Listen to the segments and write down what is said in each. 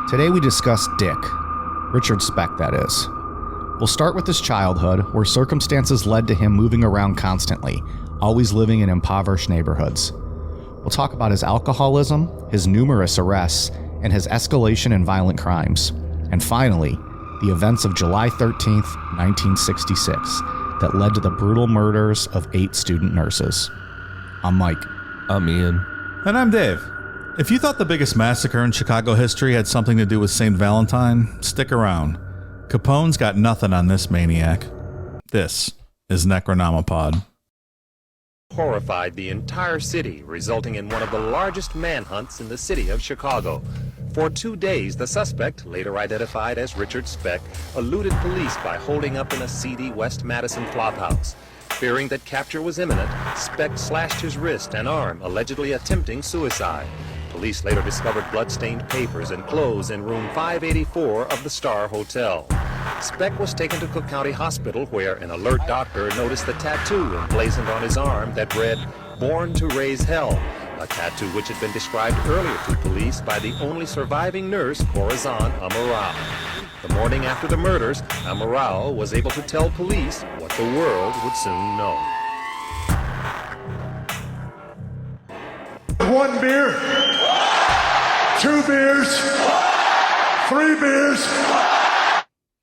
Today we discuss Dick. Richard Speck, that is. We'll start with his childhood, where circumstances led to him moving around constantly, always living in impoverished neighborhoods. We'll talk about his alcoholism, his numerous arrests, and his escalation in violent crimes. And finally, the events of July 13th, 1966, that led to the brutal murders of 8 student nurses. I'm Mike. I'm Ian. And I'm Dave. If you thought the biggest massacre in Chicago history had something to do with St. Valentine, stick around. Capone's got nothing on this maniac. This is Necronomipod. Horrified the entire city, resulting in one of the largest manhunts in the city of Chicago. For 2 days, the suspect, later identified as Richard Speck, eluded police by holding up in a seedy West Madison flophouse. Fearing that capture was imminent, Speck slashed his wrist and arm, allegedly attempting suicide. Police later discovered blood-stained papers and clothes in room 584 of the Star Hotel. Speck was taken to Cook County Hospital, where an alert doctor noticed the tattoo emblazoned on his arm that read, "Born to Raise Hell," a tattoo which had been described earlier to police by the only surviving nurse, Corazon Amaral. The morning after the murders, Amaral was able to tell police what the world would soon know. 1 beer, 2 beers, 3 beers.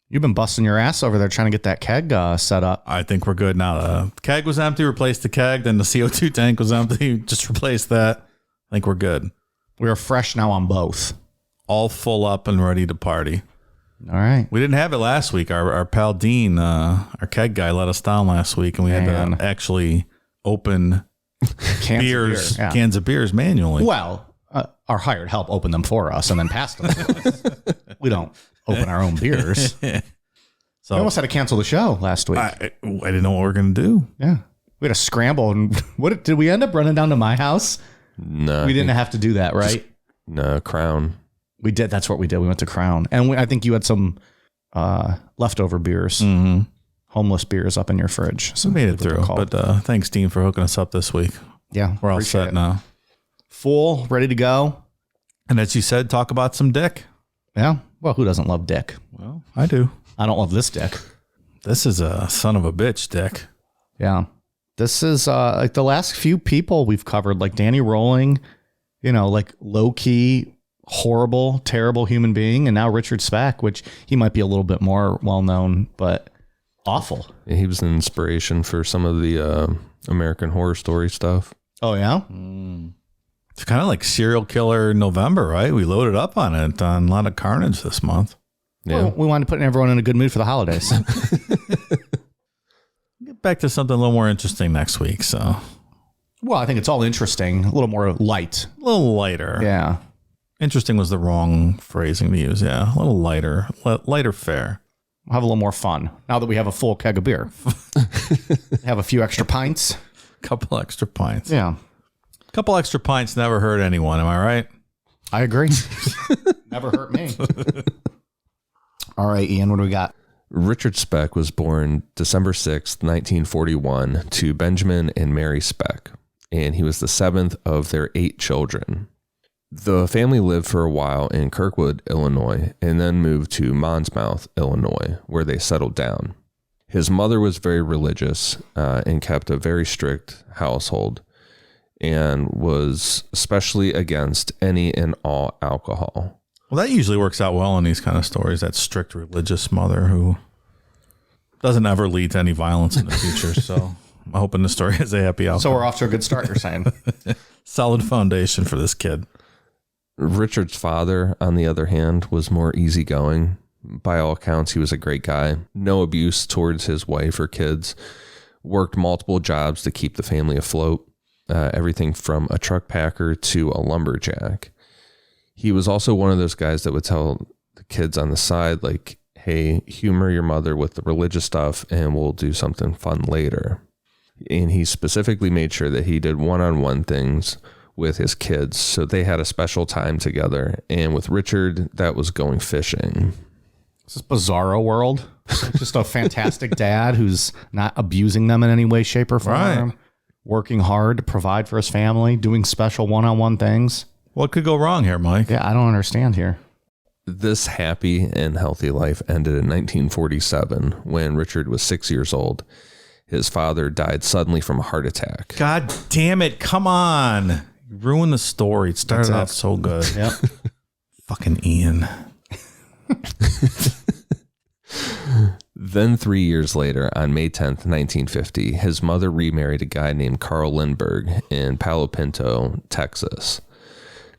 You've been busting your ass over there trying to get that keg set up. I think we're good now. The keg was empty, replaced the keg. Then the CO2 tank was empty, just replaced that. I think we're good. We are fresh now on both. All full up and ready to party. All right. We didn't have it last week. Our pal Dean, our keg guy, let us down last week, and we had to actually open cans of beers manually. Well, our hired help opened them for us and then passed them to us. We don't open our own beers. So we almost had to cancel the show last week. I didn't know what we were going to do. Yeah. We had to scramble. And what did we end up running down to my house? No. We didn't have to do that, right? No, Crown. We did. That's what we did. We went to Crown. And I think you had some leftover beers. Mm-hmm. Homeless beers up in your fridge. So we made it through. But thanks, Dean, for hooking us up this week. Yeah. We're all set now. Full, ready to go. And as you said, talk about some dick. Yeah. Well, who doesn't love dick? Well, I do. I don't love this dick. This is a son of a bitch dick. Yeah. This is like the last few people we've covered, like Danny Rolling, like low-key, horrible, terrible human being. And now Richard Speck, which he might be a little bit more well-known, but awful. Yeah, he was an inspiration for some of the American Horror Story stuff. Oh, yeah? It's kind of like Serial Killer November, right? We loaded up on it on a lot of carnage this month. Yeah. Well, we wanted to put everyone in a good mood for the holidays. Get back to something a little more interesting next week. So, well, I think it's all interesting. A little more light. A little lighter. Yeah. Interesting was the wrong phrasing to use. Yeah. A little lighter. Lighter fare. We'll have a little more fun now that we have a full keg of beer. Have a few extra pints. Couple extra pints. Yeah. Couple extra pints never hurt anyone. Am I right? I agree. Never hurt me. All right, Ian, what do we got? Richard Speck was born December 6th, 1941 to Benjamin and Mary Speck, and he was the 7th of their 8 children. The family lived for a while in Kirkwood, Illinois, and then moved to Monmouth, Illinois, where they settled down. His mother was very religious and kept a very strict household and was especially against any and all alcohol. Well, that usually works out well in these kind of stories, that strict religious mother who doesn't ever lead to any violence in the future. So I'm hoping the story has a happy outcome. So we're off to a good start, you're saying. Solid foundation for this kid. Richard's father, on the other hand, was more easygoing. By all accounts, he was a great guy. No abuse towards his wife or kids. Worked multiple jobs to keep the family afloat. Everything from a truck packer to a lumberjack. He was also one of those guys that would tell the kids on the side, like, hey, humor your mother with the religious stuff and we'll do something fun later. And he specifically made sure that he did one-on-one things with his kids. So they had a special time together. And with Richard, that was going fishing. Is this Bizarro World? Just a fantastic dad who's not abusing them in any way, shape, or form. Right. Working hard to provide for his family, doing special one-on-one things. What could go wrong here, Mike? Yeah, I don't understand here. This happy and healthy life ended in 1947 when Richard was 6 years old. His father died suddenly from a heart attack. God damn it. Come on. You ruined the story. It started off so good. Yep. Fucking Ian. Then 3 years later, on May 10th, 1950, his mother remarried a guy named Carl Lindbergh in Palo Pinto, Texas.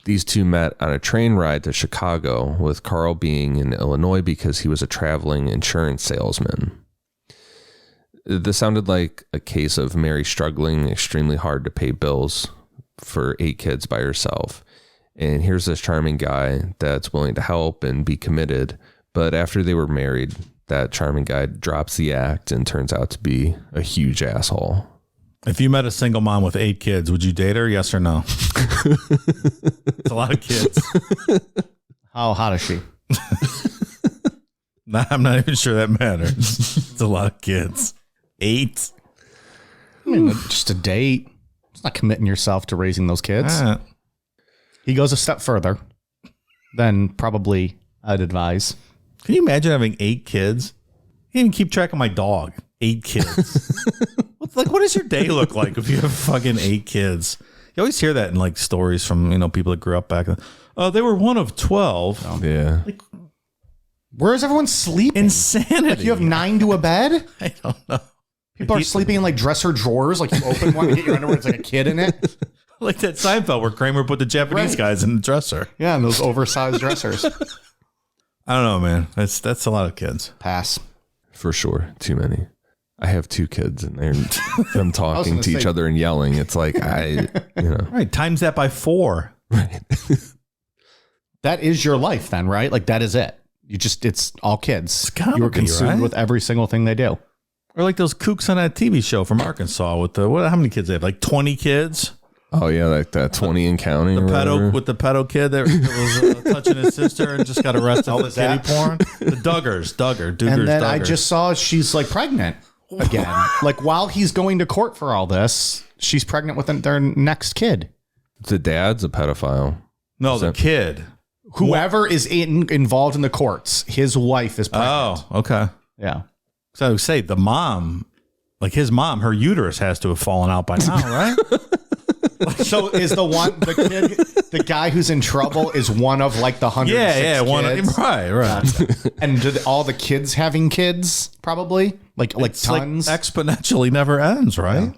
These two met on a train ride to Chicago, with Carl being in Illinois because he was a traveling insurance salesman. This sounded like a case of Mary struggling extremely hard to pay bills for 8 kids by herself. And here's this charming guy that's willing to help and be committed. But after they were married, that charming guy drops the act and turns out to be a huge asshole. If you met a single mom with 8 kids, would you date her? Yes or no? It's a lot of kids. How hot is she? Nah, I'm not even sure that matters. It's a lot of kids. 8. I mean, just a date. It's not committing yourself to raising those kids. He goes a step further than probably I'd advise. Can you imagine having 8 kids? You can't even keep track of my dog. 8 kids. What does your day look like if you have fucking 8 kids? You always hear that in like stories from, people that grew up back then. Oh, they were one of 12. Oh, yeah. Where's everyone sleeping? Insanity. Like you have 9 to a bed? I don't know. People are sleeping in like dresser drawers. Like you open one and get your underwear. It's like a kid in it. Like that Seinfeld where Kramer put the Japanese guys in the dresser. Yeah, and those oversized dressers. I don't know, man. That's a lot of kids. Pass. For sure. Too many. I have 2 kids and they're them talking to each other and yelling. It's like, Right. Times that by 4. Right. That is your life then, right? Like that is it. It's all kids. gotta You're be, consumed right? with every single thing they do. Or like those kooks on that TV show from Arkansas with how many kids they have? Like 20 kids? Oh, yeah. Like that 20 and counting. The pedo kid that was touching his sister and just got arrested for kitty porn. The Duggars. And then I just saw she's like pregnant again. Like while he's going to court for all this, she's pregnant with their next kid. The dad's a pedophile. No, the kid. Whoever is involved in the courts, his wife is pregnant. Oh, okay. Yeah. So I would say the mom, like his mom, her uterus has to have fallen out by now, right? So is the guy who's in trouble is one of like the 106 kids? Right. And do all the kids having kids probably? Like tons? Like exponentially never ends, right?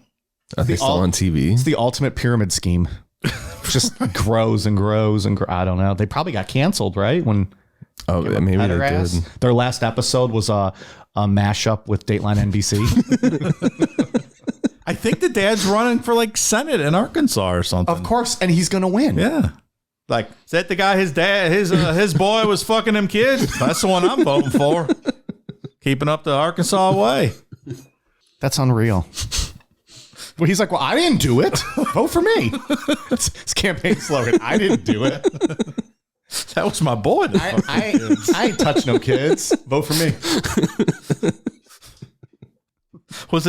Are they still on TV? It's the ultimate pyramid scheme. Just grows and grows and I don't know. They probably got canceled, right? When maybe they did. Their last episode was a mashup with Dateline NBC. I think the dad's running for like Senate in Arkansas or something. Of course, and he's gonna win. Yeah. Like, is that the guy his boy was fucking them kids? That's the one I'm voting for. Keeping up the Arkansas way. That's unreal. Well, he's like, well, I didn't do it. Vote for me. It's his campaign slogan. I didn't do it. That was my boy. I ain't touch no kids. Vote for me. Was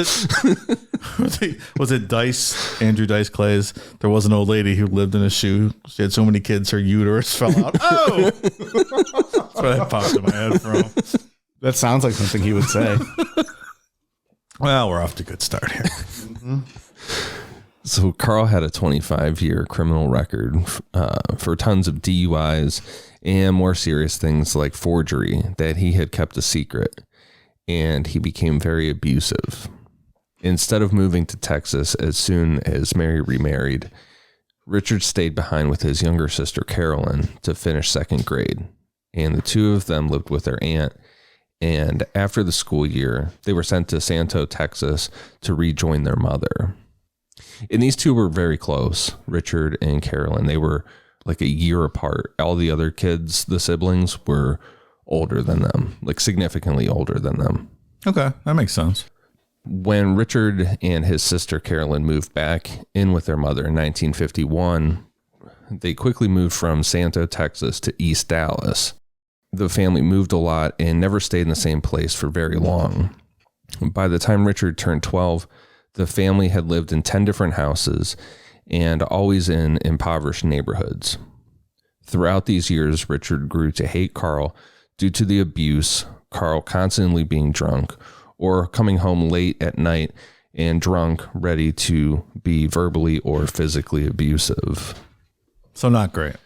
it Dice, Andrew Dice Clay's? There was an old lady who lived in a shoe. She had so many kids, her uterus fell out. Oh! That's where that popped in my head from. That sounds like something he would say. Well, we're off to a good start here. Mm-hmm. So Carl had a 25-year criminal record for tons of DUIs and more serious things like forgery that he had kept a secret. And he became very abusive. Instead of moving to Texas as soon as Mary remarried, Richard stayed behind with his younger sister, Carolyn, to finish 2nd grade. And the two of them lived with their aunt. And after the school year, they were sent to Santo, Texas to rejoin their mother. And these two were very close, Richard and Carolyn. They were like a year apart. All the other kids, the siblings, were older than them, like significantly older than them. Okay, that makes sense. When Richard and his sister Carolyn moved back in with their mother in 1951, they quickly moved from Santo, Texas to East Dallas. The family moved a lot and never stayed in the same place for very long. By the time Richard turned 12, the family had lived in 10 different houses and always in impoverished neighborhoods. Throughout these years, Richard grew to hate Carl due to the abuse, Carl constantly being drunk or coming home late at night and drunk, ready to be verbally or physically abusive. So not great.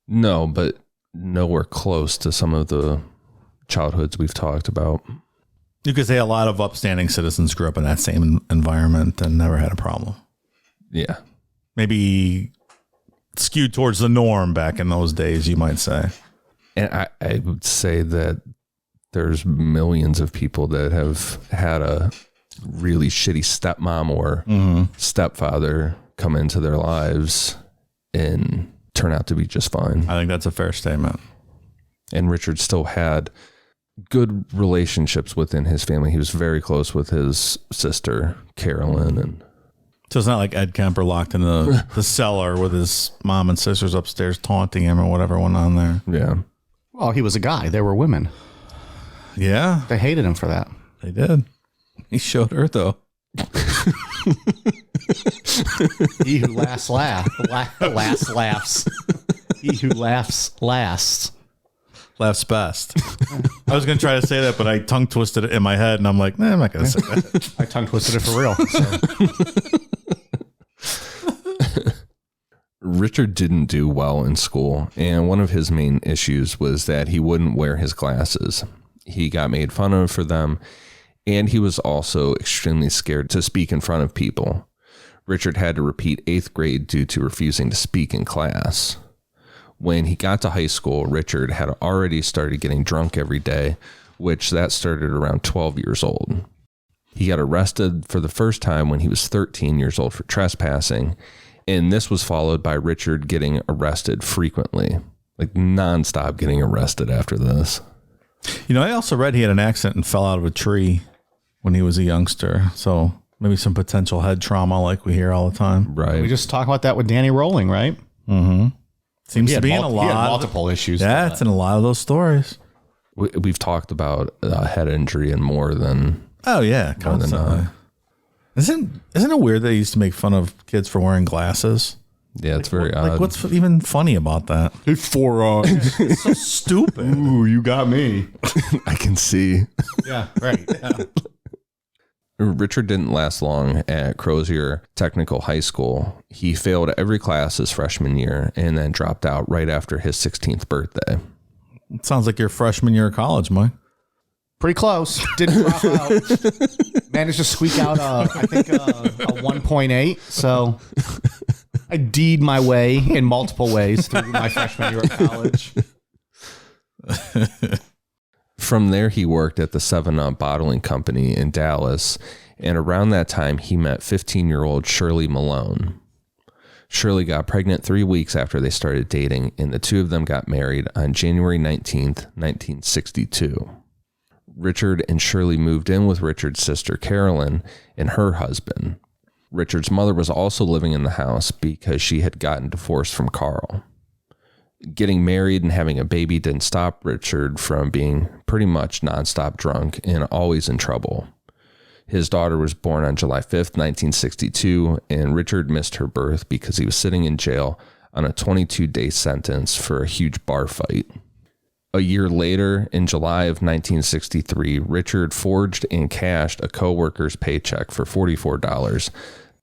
No, but nowhere close to some of the childhoods we've talked about. You could say a lot of upstanding citizens grew up in that same environment and never had a problem. Yeah. Maybe skewed towards the norm back in those days, you might say. And I would say that there's millions of people that have had a really shitty stepmom or stepfather come into their lives and turn out to be just fine. I think that's a fair statement. And Richard still had good relationships within his family. He was very close with his sister, Carolyn. And so it's not like Ed Kemper locked in the cellar with his mom and sisters upstairs taunting him or whatever went on there. Yeah. Well, he was a guy. They were women. Yeah. They hated him for that. They did. He showed her, though. He who laughs laughs. He who laughs lasts. Laughs best. I was going to try to say that, but I tongue twisted it in my head, and I'm like, nah, I'm not going to say that. I tongue twisted it for real. So. Richard didn't do well in school, and one of his main issues was that he wouldn't wear his glasses. He got made fun of for them, and he was also extremely scared to speak in front of people. Richard had to repeat 8th grade due to refusing to speak in class. When he got to high school, Richard had already started getting drunk every day, which that started around 12 years old. He got arrested for the first time when he was 13 years old for trespassing, and this was followed by Richard getting arrested frequently, like nonstop getting arrested after this. You know, I also read he had an accident and fell out of a tree when he was a youngster, so maybe some potential head trauma like we hear all the time. Right. We just talked about that with Danny Rolling, right? Mm-hmm. Seems to be in a lot. He had multiple issues. Yeah, it's in a lot of those stories. We've talked about head injury and more than... Oh, yeah, constantly. Isn't it weird that they used to make fun of kids for wearing glasses? Yeah, it's very odd. Like, what's even funny about that? It's 4 eyes. It's so stupid. Ooh, you got me. I can see. Yeah, right. Yeah. Richard didn't last long at Crozier Technical High School. He failed every class his freshman year and then dropped out right after his 16th birthday. It sounds like your freshman year of college, Mike. Pretty close. Didn't drop out. Managed to squeak out, I think, a 1.8. So I D'd my way in multiple ways through my freshman year of college. From there, he worked at the 7-Up bottling company in Dallas, and around that time, he met 15-year-old Shirley Malone. Shirley got pregnant 3 weeks after they started dating, and the two of them got married on January 19th, 1962. Richard and Shirley moved in with Richard's sister Carolyn and her husband. Richard's mother was also living in the house because she had gotten divorced from Carl. Getting married and having a baby didn't stop Richard from being pretty much nonstop drunk and always in trouble. His daughter was born on July 5th, 1962, and Richard missed her birth because he was sitting in jail on a 22-day sentence for a huge bar fight. A year later, in July of 1963, Richard forged and cashed a co-worker's paycheck for $44,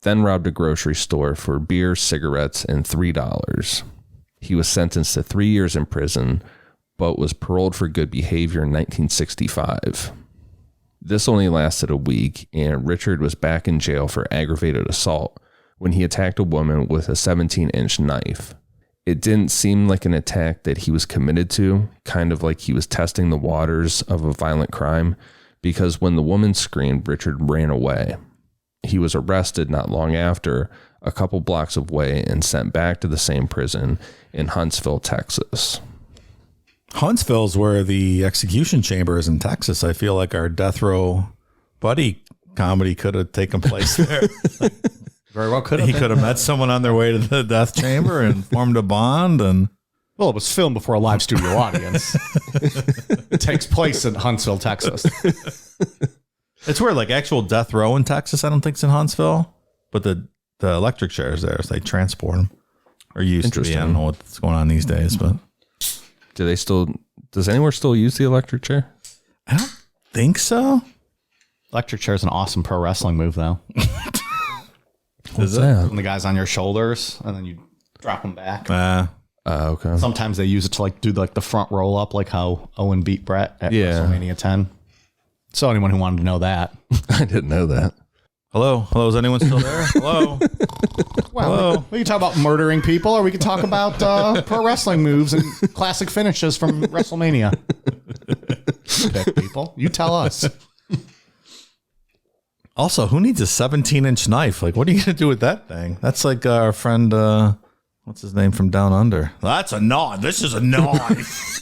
then robbed a grocery store for beer, cigarettes, and $3. He was sentenced to 3 years in prison, but was paroled for good behavior in 1965. This only lasted a week, and Richard was back in jail for aggravated assault when he attacked a woman with a 17-inch knife. It didn't seem like an attack that he was committed to, kind of like he was testing the waters of a violent crime, because when the woman screamed, Richard ran away. He was arrested not long after, a couple blocks away, and sent back to the same prison in Huntsville, Texas. Huntsville's where the execution chamber is in Texas. I feel like our death row buddy comedy could have taken place there. Very well could have. He could have met someone on their way to the death chamber and formed a bond. And well, it was filmed before a live studio audience. It takes place in Huntsville, Texas. It's where like actual death row in Texas, I don't think it's in Huntsville, but the electric chair is there, so they transport them. Or used to be. I don't know what's going on these days, but does anyone still use the electric chair? I don't think so. Electric chair is an awesome pro wrestling move, though. What's that? When the guy's on your shoulders and then you drop them back. Okay. Sometimes they use it to like do like the front roll up, like how Owen beat Brett at WrestleMania 10. So anyone who wanted to know that. I didn't know that. Hello? Is anyone still there? Hello? Well, Hello? we can talk about murdering people, or we can talk about pro wrestling moves and classic finishes from WrestleMania. Pick, people. You tell us. Also, who needs a 17-inch knife? Like, what are you going to do with that thing? That's like our friend, what's his name from Down Under? That's a knife. This is a knife.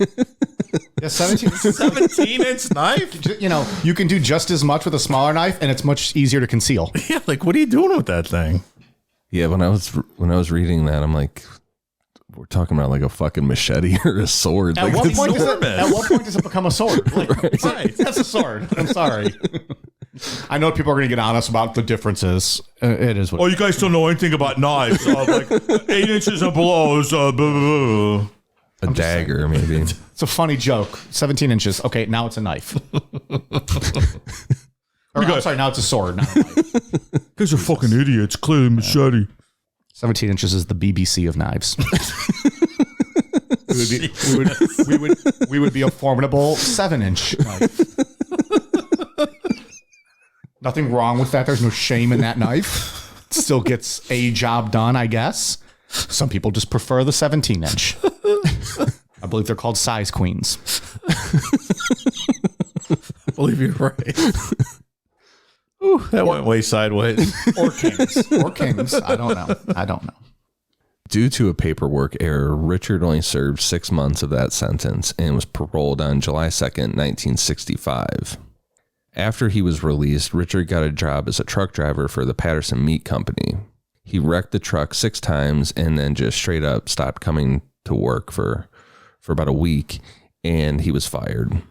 Yeah, 17-inch knife? You know, you can do just as much with a smaller knife, and it's much easier to conceal. Yeah, like, what are you doing with that thing? Yeah, when I was reading that, I'm like, we're talking about like a fucking machete or a sword. At Like, what point does it become a sword? Like, right. That's a sword. I'm sorry. I know people are going to get honest about the differences. It is what you guys don't know anything about knives. Like 8 inches and below is blah, blah, blah. A dagger, maybe. It's a funny joke. 17 inches. Okay, now it's a knife. I'm sorry, now it's a sword, not a knife. You guys are fucking idiots. Clearly machete. 17 inches is the BBC of knives. we would be a formidable 7-inch knife. Nothing wrong with that. There's no shame in that knife. It still gets a job done, I guess. Some people just prefer the 17-inch. I believe they're called size queens. I believe you're right. Ooh, that went way sideways. Or kings. I don't know. Due to a paperwork error, Richard only served 6 months of that sentence and was paroled on July 2nd, 1965. After he was released, Richard got a job as a truck driver for the Patterson Meat Company. He wrecked the truck 6 times and then just straight up stopped coming to work for about a week, and he was fired.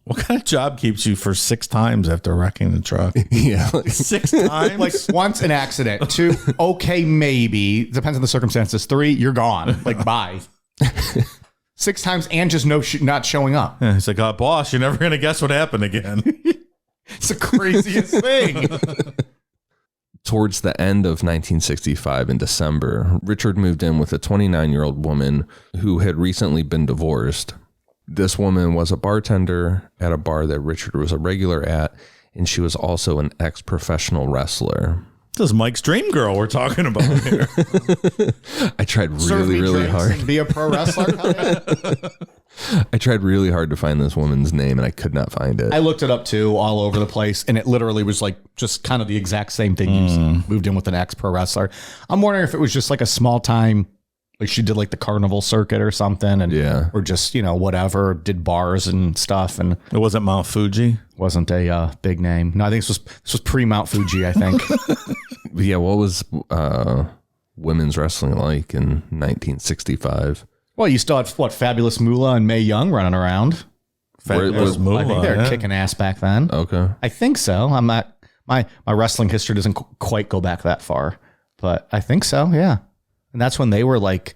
What kind of job keeps you for 6 times after wrecking the truck? Yeah. 6 times? Like once an accident. 2, okay, maybe. Depends on the circumstances. 3, you're gone. Like, bye. 6 times and just not showing up. Yeah, he's like, boss, you're never going to guess what happened again. It's the craziest thing. Towards the end of 1965 in December, Richard moved in with a 29-year-old woman who had recently been divorced. This woman was a bartender at a bar that Richard was a regular at, and she was also an ex-professional wrestler. This is Mike's dream girl we're talking about here. I tried really hard to be a pro wrestler. I tried really hard to find this woman's name, and I could not find it. I looked it up too, all over the place, and it literally was like just kind of the exact same thing. You moved in with an ex-pro wrestler. I'm wondering if it was just like a small time, like she did like the carnival circuit or something, and or just whatever, did bars and stuff, and it wasn't Mount Fuji. Wasn't a big name. No, I think this was pre Mount Fuji. I think. Yeah, what was women's wrestling like in 1965? Well, you still had Fabulous Moolah and Mae Young running around. Fabulous Moolah. I think they were kicking ass back then. Okay, I think so. I'm not. My wrestling history doesn't quite go back that far, but I think so. Yeah, and that's when they were like.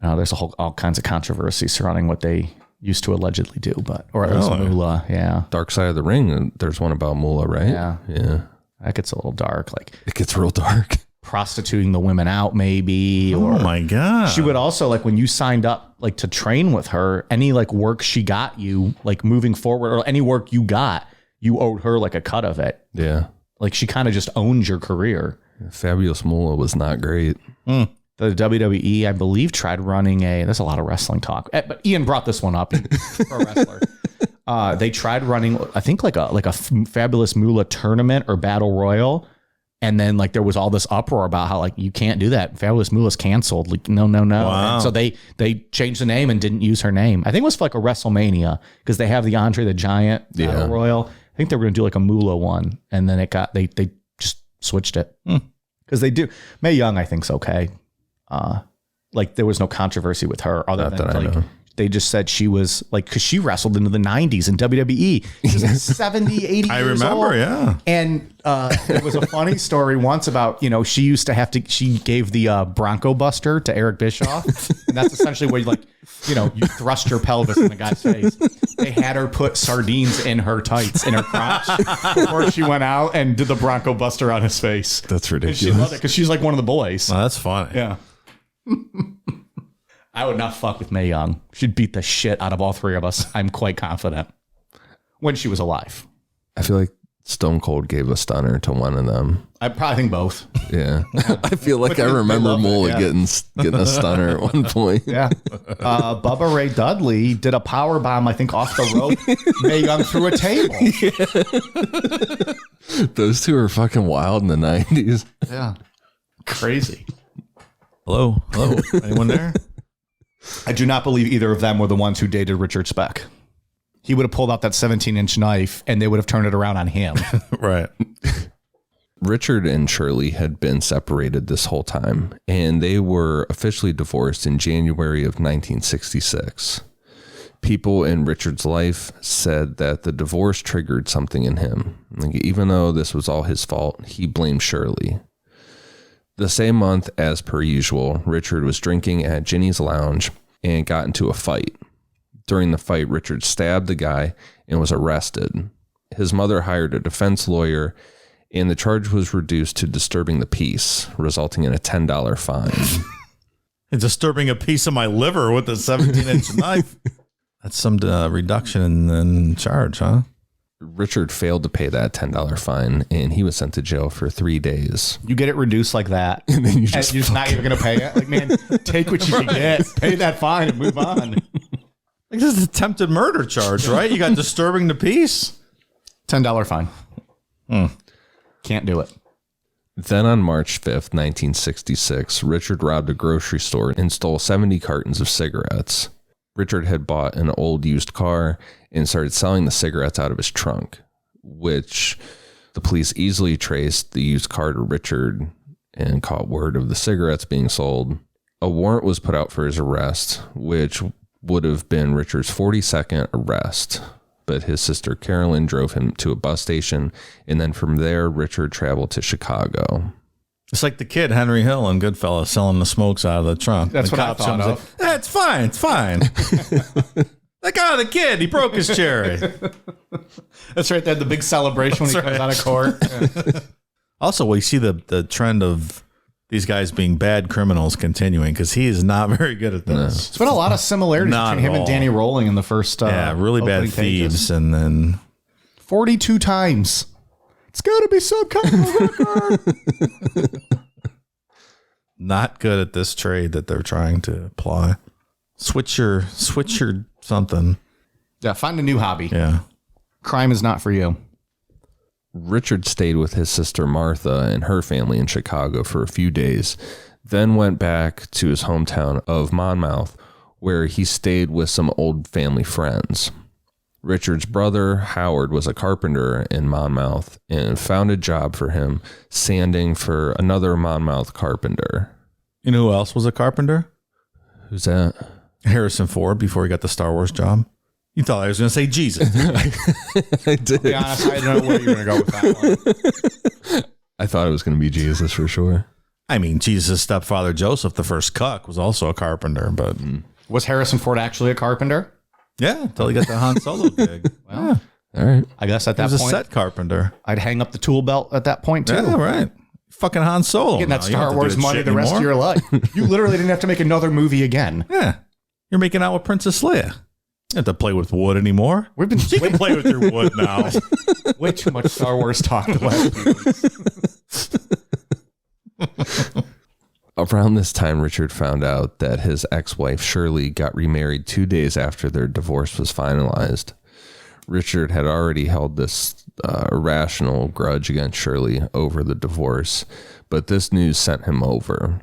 There's all kinds of controversy surrounding what they used to allegedly do, or at least Moolah. Yeah, Dark Side of the Ring. There's one about Moolah, right? Yeah. That gets a little dark. Like it gets real dark. Prostituting the women out, maybe. Oh my god! She would also, like, when you signed up, like, to train with her, any like work she got you, like, moving forward, or any work you got, you owed her like a cut of it. Yeah, like she kind of just owned your career. Fabulous Moolah was not great. The WWE, I believe, tried running there's a lot of wrestling talk, but Ian brought this one up. Pro wrestler. They tried running, I think, like a Fabulous Moolah tournament or battle royal. And then like there was all this uproar about how like you can't do that. Fabulous Moolah's canceled. Like no. Wow. And so they changed the name and didn't use her name. I think it was for like a WrestleMania because they have the Andre the Giant Battle Royal. I think they were gonna do like a Moolah one, and then they just switched it because they do. Mae Young, I think's okay. Like there was no controversy with her other than like they just said she was like, because she wrestled into the 90s in WWE. She's like 70, 80 I years remember, old. yeah. And there was a funny story once about, she used to have to, she gave the Bronco Buster to Eric Bischoff. And that's essentially where you thrust your pelvis in the guy's face. They had her put sardines in her tights, in her crotch, before she went out and did the Bronco Buster on his face. That's ridiculous. And she loved it because she's like one of the boys. Oh, that's funny. Yeah. I would not fuck with Mae Young. She'd beat the shit out of all three of us. I'm quite confident. When she was alive. I feel like Stone Cold gave a stunner to one of them. I probably think both. Yeah. I feel like I remember Mullet getting a stunner at one point. Yeah. Bubba Ray Dudley did a power bomb, I think, off the rope. Mae Young through a table. Yeah. Those two are fucking wild in the 90s. Yeah. Crazy. Hello? Anyone there? I do not believe either of them were the ones who dated Richard Speck. He would have pulled out that 17-inch knife and they would have turned it around on him. Right. Richard and Shirley had been separated this whole time, and they were officially divorced in January of 1966. People in Richard's life said that the divorce triggered something in him. Like, even though this was all his fault, he blamed Shirley. The same month, as per usual, Richard was drinking at Ginny's Lounge and got into a fight. During the fight, Richard stabbed the guy and was arrested. His mother hired a defense lawyer, and the charge was reduced to disturbing the peace, resulting in a $10 fine. And disturbing a piece of my liver with a 17-inch knife. That's some reduction in charge, huh? Richard failed to pay that $10 fine, and he was sent to jail for 3 days. You get it reduced like that, and then you're just not even going to pay it. Like, man, take what you can get, pay that fine, and move on. Like, this is attempted murder charge, right? You got disturbing the peace. $10 fine. Can't do it. Then on March 5th, 1966, Richard robbed a grocery store and stole 70 cartons of cigarettes. Richard had bought an old used car and started selling the cigarettes out of his trunk, which the police easily traced the used car to Richard and caught word of the cigarettes being sold. A warrant was put out for his arrest, which would have been Richard's 42nd arrest. But his sister Carolyn drove him to a bus station, and then from there, Richard traveled to Chicago. It's like the kid, Henry Hill in Goodfellas, selling the smokes out of the trunk. That's the what I thought of. Like, it's fine. It's fine. Like, oh, the kid, he broke his cherry. That's right. They had the big celebration when he comes out of court. Yeah. Also, we see the trend of these guys being bad criminals continuing because he is not very good at this. There's been a lot of similarities Not between him at and all. Danny Rolling in the first really bad opening thieves. pages. And then 42 times. It's got to be some kind of record. not good at this trade that they're trying to apply. Switch your something. Yeah, find a new hobby. Yeah. Crime is not for you. Richard stayed with his sister Martha and her family in Chicago for a few days, then went back to his hometown of Monmouth, where he stayed with some old family friends. Richard's brother, Howard, was a carpenter in Monmouth and found a job for him sanding for another Monmouth carpenter. You know who else was a carpenter? Who's that? Harrison Ford before he got the Star Wars job. You thought I was going to say Jesus. I did. To be honest, I don't know where you're going to go with that one. I thought it was going to be Jesus for sure. I mean, Jesus' stepfather Joseph, the first cuck, was also a carpenter, but Was Harrison Ford actually a carpenter? yeah, until he got the Han Solo gig. Well, All right. I guess at He that was a point, set carpenter. I'd hang up the tool belt at that point, too. Yeah, right. Fucking Han Solo. Getting that now. You don't have Star to do Wars that money shit the rest of anymore. your life. You literally didn't have to make another movie again. Yeah. You're making out with Princess Leia. You don't have to play with wood anymore. We've been You can play with your wood now. way too much Star Wars talk the last few weeks. Around this time, Richard found out that his ex-wife Shirley got remarried 2 days after their divorce was finalized. Richard had already held this irrational grudge against Shirley over the divorce, but this news sent him over.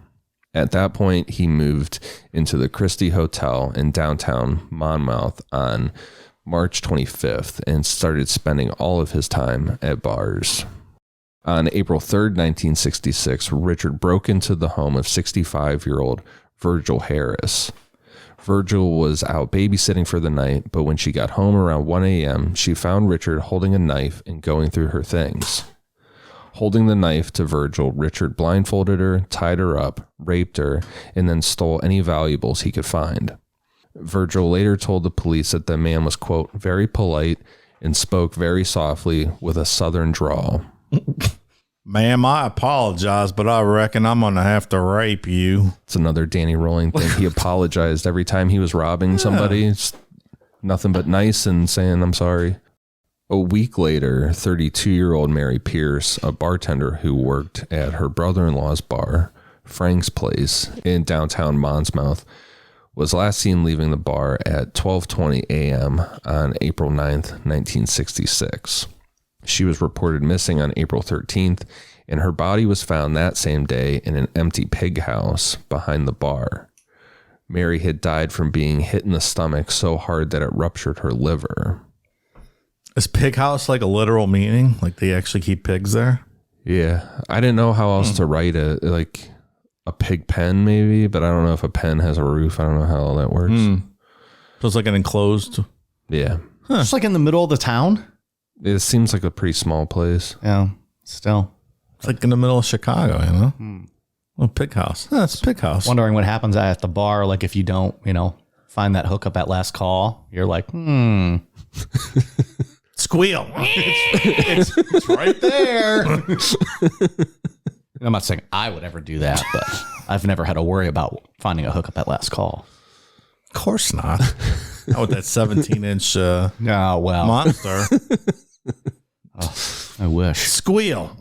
At that point, he moved into the Christie Hotel in downtown Monmouth on March 25th and started spending all of his time at bars. On April 3rd, 1966, Richard broke into the home of 65-year-old Virgil Harris. Virgil was out babysitting for the night, but when she got home around 1 a.m., she found Richard holding a knife and going through her things. Holding the knife to Virgil, Richard blindfolded her, tied her up, raped her, and then stole any valuables he could find. Virgil later told the police that the man was, quote, very polite and spoke very softly with a southern drawl. Ma'am, I apologize, but I reckon I'm going to have to rape you. It's another Danny Rolling thing. He apologized every time he was robbing somebody. It's nothing but nice and saying, I'm sorry. A week later, 32-year-old Mary Pierce, a bartender who worked at her brother-in-law's bar, Frank's Place, in downtown Monmouth, was last seen leaving the bar at 12:20 a.m. on April 9th, 1966. She was reported missing on April 13th, and her body was found that same day in an empty pig house behind the bar. Mary had died from being hit in the stomach so hard that it ruptured her liver. Is pig house like a literal meaning? Like they actually keep pigs there? Yeah. I didn't know how else to write it. Like a pig pen maybe, but I don't know if a pen has a roof. I don't know how all that works. So it's like an enclosed. Yeah. Just like in the middle of the town. It seems like a pretty small place. Yeah, still. It's like in the middle of Chicago, you know? A pig house. That's a pig house. Wondering what happens at the bar. Like if you don't, find that hookup at last call, you're like, Squeal. it's right there. I'm not saying I would ever do that, but I've never had to worry about finding a hookup at last call. Of course not. Not with that 17-inch monster. I wish. Squeal.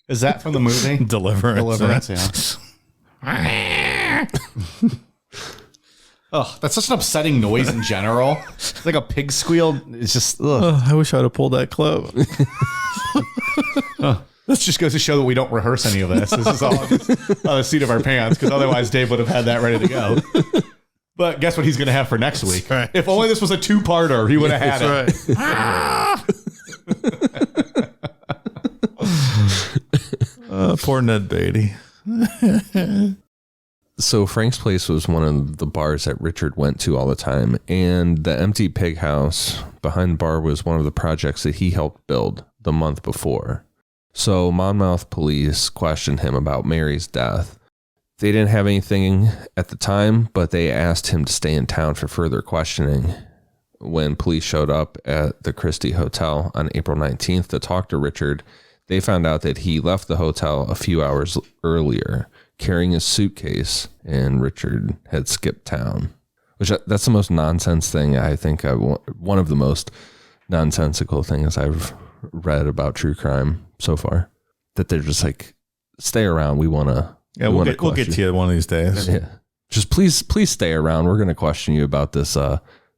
Is that from the movie? Deliverance. Yeah. Oh, that's such an upsetting noise in general. Like a pig squeal. It's just, I wish I'd have pulled that clip. This just goes to show that we don't rehearse any of this. This is all just on the seat of our pants, because otherwise Dave would have had that ready to go. But guess what he's going to have for next week? Right. If only this was a two-parter, he would have had it. Right. Poor Ned Beatty. So Frank's Place was one of the bars that Richard went to all the time, and the empty pig house behind the bar was one of the projects that he helped build the month before. So Monmouth police questioned him about Mary's death. They didn't have anything at the time, but they asked him to stay in town for further questioning. When police showed up at the Christie Hotel on April 19th to talk to Richard, they found out that he left the hotel a few hours earlier, carrying his suitcase, and Richard had skipped town. Which that's the most nonsense thing I think one of the most nonsensical things I've read about true crime so far. That they're just like, stay around. We want to. Yeah, we'll get to you one of these days. Yeah, just please stay around. We're going to question you about this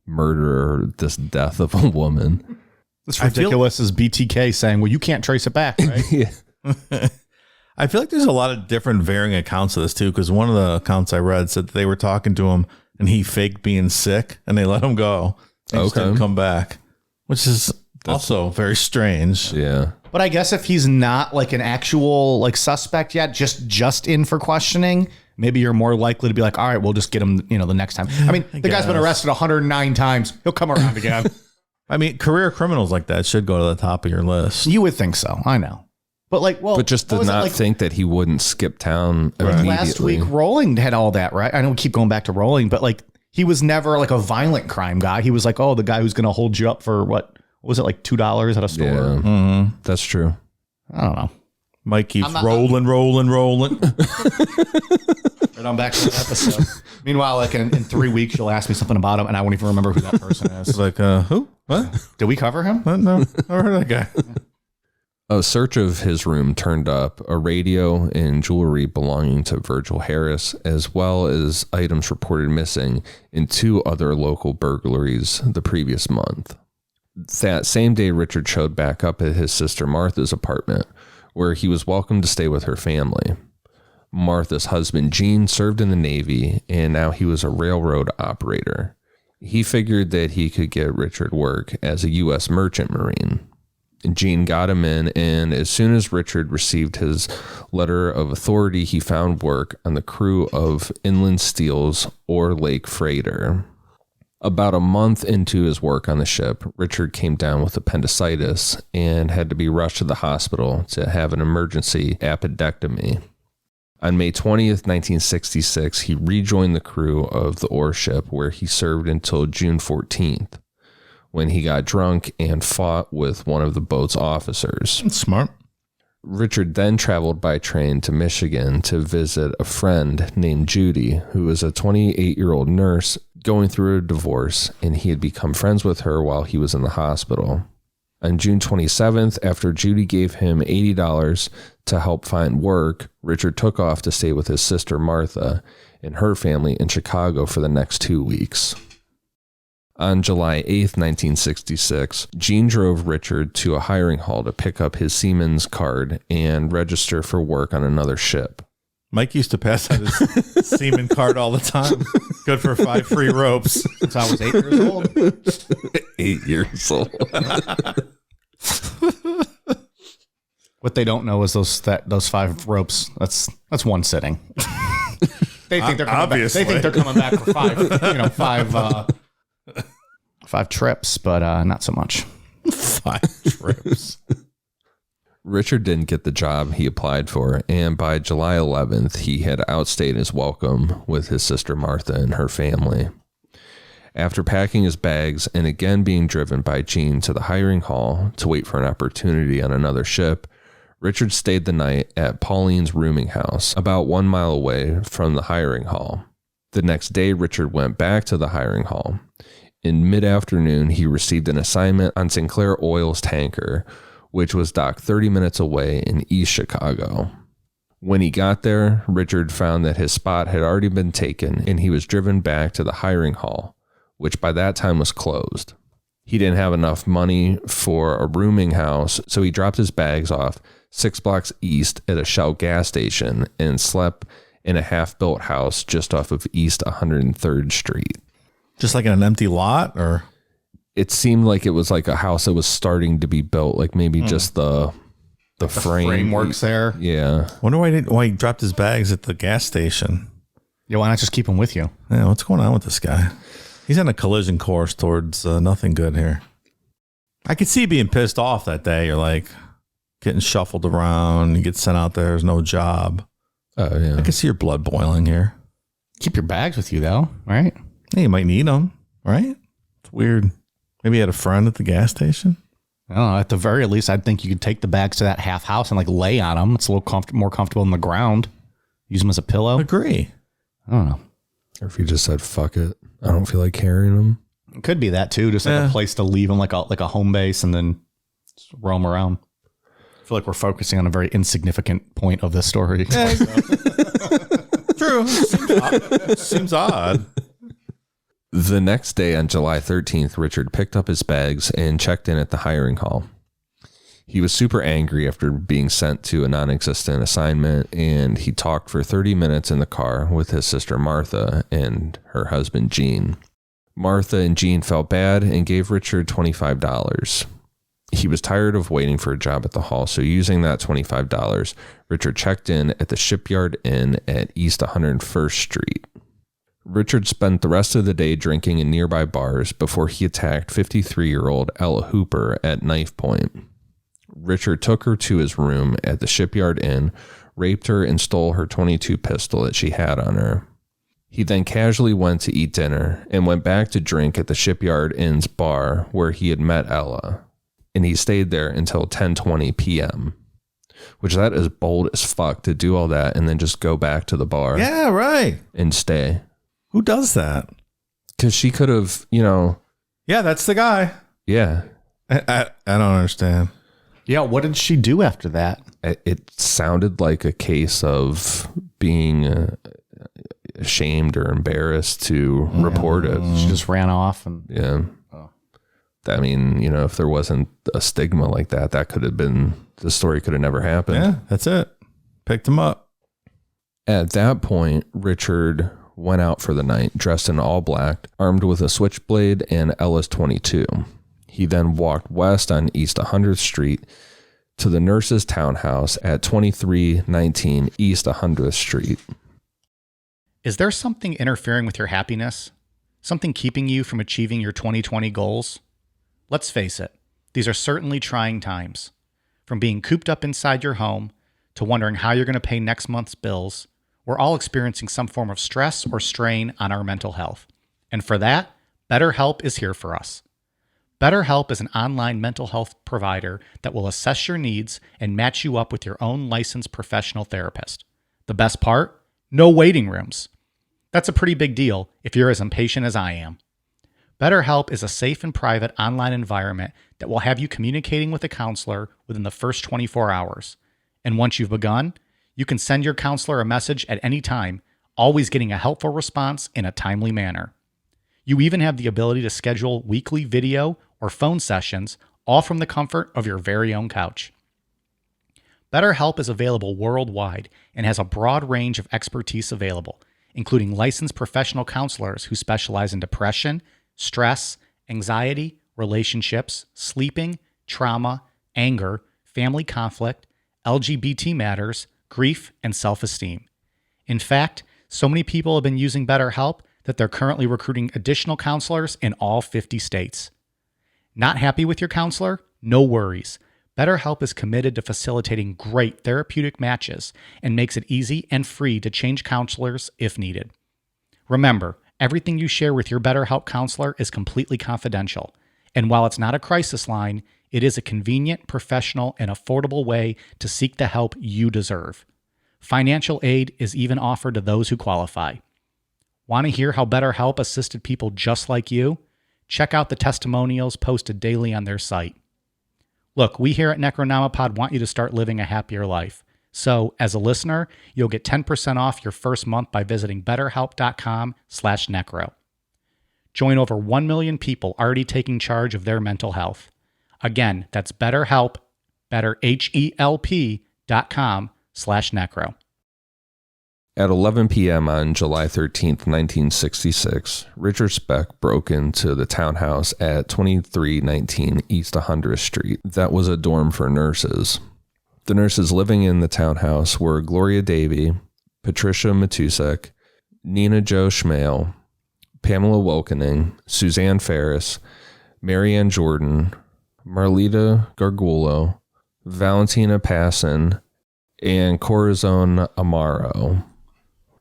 murder or this death of a woman. It's ridiculous as BTK saying, well, you can't trace it back, right? Yeah. I feel like there's a lot of different varying accounts of this too, because one of the accounts I read said that they were talking to him and he faked being sick and they let him go. And just didn't come back, which is also very strange. Yeah. But I guess if he's not like an actual like suspect yet, just in for questioning, maybe you're more likely to be like, all right, we'll just get him, the next time. I mean, the guy's been arrested 109 times. He'll come around again. I mean, career criminals like that should go to the top of your list. You would think so. I know. But but just did not think that he wouldn't skip town immediately. Last week, Rolling had all that, right? I know we keep going back to Rolling, but like he was never like a violent crime guy. He was like, the guy who's going to hold you up for what was it, like $2 at a store? Yeah, mm-hmm. That's true. I don't know. Mike keeps rolling. Right on back to the episode. Meanwhile, like in 3 weeks, you'll ask me something about him, and I won't even remember who that person is. It's like, who? What? Did we cover him? What? No, I heard that guy. A search of his room turned up a radio and jewelry belonging to Virgil Harris, as well as items reported missing in 2 other local burglaries the previous month. That same day, Richard showed back up at his sister Martha's apartment, where he was welcome to stay with her family. Martha's husband, Gene, served in the Navy, and now he was a railroad operator. He figured that he could get Richard work as a U.S. merchant marine. Gene got him in, and as soon as Richard received his letter of authority, he found work on the crew of Inland Steel's Ore Lake freighter. About a month into his work on the ship, Richard came down with appendicitis and had to be rushed to the hospital to have an emergency appendectomy. On May 20th, 1966, he rejoined the crew of the ore ship, where he served until June 14th, when he got drunk and fought with one of the boat's officers. That's smart. Richard then traveled by train to Michigan to visit a friend named Judy, who was a 28-year-old nurse going through a divorce, and he had become friends with her while he was in the hospital. On June 27th, after Judy gave him $80 to help find work, Richard took off to stay with his sister Martha and her family in Chicago for the next 2 weeks. On July 8th, 1966, Gene drove Richard to a hiring hall to pick up his seaman's card and register for work on another ship. Mike used to pass out his seaman card all the time. Good for 5 free ropes. Since I was 8 years old. 8 years old. What they don't know is those 5 ropes. That's one sitting. They think they're coming back. They think they're coming back for 5 trips, but not so much. 5 trips. Richard didn't get the job he applied for, and by July 11th, he had outstayed his welcome with his sister Martha and her family. After packing his bags and again being driven by Gene to the hiring hall to wait for an opportunity on another ship, Richard stayed the night at Pauline's rooming house, about 1 mile away from the hiring hall. The next day, Richard went back to the hiring hall. In mid-afternoon, he received an assignment on Sinclair Oil's tanker, which was docked 30 minutes away in East Chicago. When he got there, Richard found that his spot had already been taken, and he was driven back to the hiring hall, which by that time was closed. He didn't have enough money for a rooming house, so he dropped his bags off 6 blocks east at a Shell gas station and slept in a half-built house just off of East 103rd Street. Just like in an empty lot, or? It seemed like it was like a house that was starting to be built, like maybe just the framework's there. Yeah. Wonder why he dropped his bags at the gas station. Yeah, why not just keep them with you? Yeah, what's going on with this guy? He's on a collision course towards nothing good here. I could see being pissed off that day. You're like getting shuffled around. You get sent out there. There's no job. Oh, yeah. I can see your blood boiling here. Keep your bags with you, though, right? Hey, you might need them, right? It's weird. Maybe you had a friend at the gas station. I don't know. At the very least, I'd think you could take the bags to that half house and like lay on them. It's a little more comfortable on the ground. Use them as a pillow. Agree. I don't know. Or if you just said, fuck it, I don't feel like carrying them. It could be that too. Just like a place to leave them, like a home base, and then just roam around. I feel like we're focusing on a very insignificant point of this story. Yeah. True. Seems odd. The next day on July 13th, Richard picked up his bags and checked in at the hiring hall. He was super angry after being sent to a non-existent assignment, and he talked for 30 minutes in the car with his sister Martha and her husband Gene. Martha and Gene felt bad and gave Richard $25. He was tired of waiting for a job at the hall, so using that $25, Richard checked in at the Shipyard Inn at East 101st Street. Richard spent the rest of the day drinking in nearby bars before he attacked 53-year-old Ella Hooper at knife point. Richard took her to his room at the Shipyard Inn, raped her, and stole her .22 pistol that she had on her. He then casually went to eat dinner and went back to drink at the Shipyard Inn's bar where he had met Ella, and he stayed there until 10:20 p.m., which that is bold as fuck to do all that and then just go back to the bar. Yeah, right. And stay. Who does that? Because she could have, Yeah, that's the guy. Yeah. I don't understand. Yeah, what did she do after that? It sounded like a case of being ashamed or embarrassed to report it. She just ran off. And Yeah. I mean, if there wasn't a stigma like that, the story could have never happened. Yeah, that's it. Picked him up. At that point, Richard went out for the night, dressed in all black, armed with a switchblade and Ella's .22. He then walked west on East 100th Street to the nurse's townhouse at 2319 East 100th Street. Is there something interfering with your happiness? Something keeping you from achieving your 2020 goals? Let's face it, these are certainly trying times. From being cooped up inside your home to wondering how you're going to pay next month's bills, we're all experiencing some form of stress or strain on our mental health. And for that, BetterHelp is here for us. BetterHelp is an online mental health provider that will assess your needs and match you up with your own licensed professional therapist. The best part? No waiting rooms. That's a pretty big deal if you're as impatient as I am. BetterHelp is a safe and private online environment that will have you communicating with a counselor within the first 24 hours. And once you've begun, you can send your counselor a message at any time, always getting a helpful response in a timely manner. You even have the ability to schedule weekly video or phone sessions, all from the comfort of your very own couch. BetterHelp is available worldwide and has a broad range of expertise available, including licensed professional counselors who specialize in depression, stress, anxiety, relationships, sleeping, trauma, anger, family conflict, LGBT matters, grief, and self-esteem. In fact, so many people have been using BetterHelp that they're currently recruiting additional counselors in all 50 states. Not happy with your counselor? No worries. BetterHelp is committed to facilitating great therapeutic matches and makes it easy and free to change counselors if needed. Remember, everything you share with your BetterHelp counselor is completely confidential. And while it's not a crisis line, it is a convenient, professional, and affordable way to seek the help you deserve. Financial aid is even offered to those who qualify. Want to hear how BetterHelp assisted people just like you? Check out the testimonials posted daily on their site. Look, we here at Necronomipod want you to start living a happier life. So, as a listener, you'll get 10% off your first month by visiting betterhelp.com/necro. Join over 1 million people already taking charge of their mental health. Again, that's BetterHelp, betterhelp.com/necro. At 11 p.m. on July 13th, 1966, Richard Speck broke into the townhouse at 2319 East 100th Street. That was a dorm for nurses. The nurses living in the townhouse were Gloria Davy, Patricia Matusek, Nina Jo Schmale, Pamela Wilkening, Suzanne Ferris, Marianne Jordan, Marlita Gargulo, Valentina Passon, and Corazon Amaro.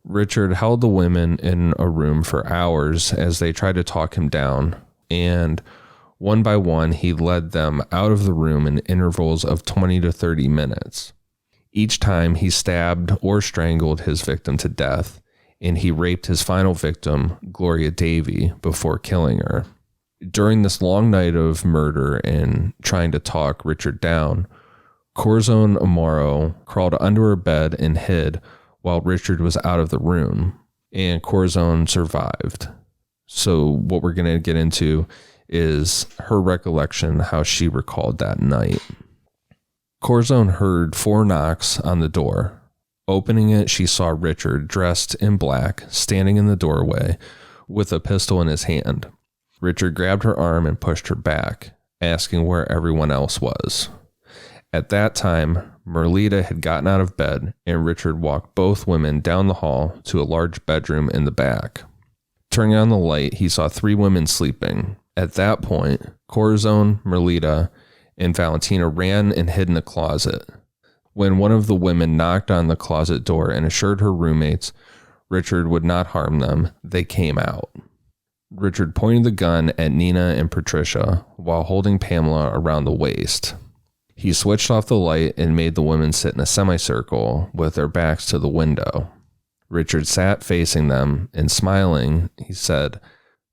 Richard held the women in a room for hours as they tried to talk him down, and one by one he led them out of the room in intervals of 20 to 30 minutes. Each time he stabbed or strangled his victim to death, and he raped his final victim, Gloria Davy, before killing her. During this long night of murder and trying to talk Richard down, Corazon Amaro crawled under her bed and hid while Richard was out of the room, and Corazon survived. So what we're going to get into is her recollection, how she recalled that night. Corazon heard 4 knocks on the door. Opening it, she saw Richard dressed in black, standing in the doorway with a pistol in his hand. Richard grabbed her arm and pushed her back, asking where everyone else was. At that time, Merlita had gotten out of bed, and Richard walked both women down the hall to a large bedroom in the back. Turning on the light, he saw 3 women sleeping. At that point, Corazon, Merlita, and Valentina ran and hid in a closet. When one of the women knocked on the closet door and assured her roommates Richard would not harm them, they came out. Richard pointed the gun at Nina and Patricia while holding Pamela around the waist. He switched off the light and made the women sit in a semicircle with their backs to the window. Richard sat facing them, and smiling, he said,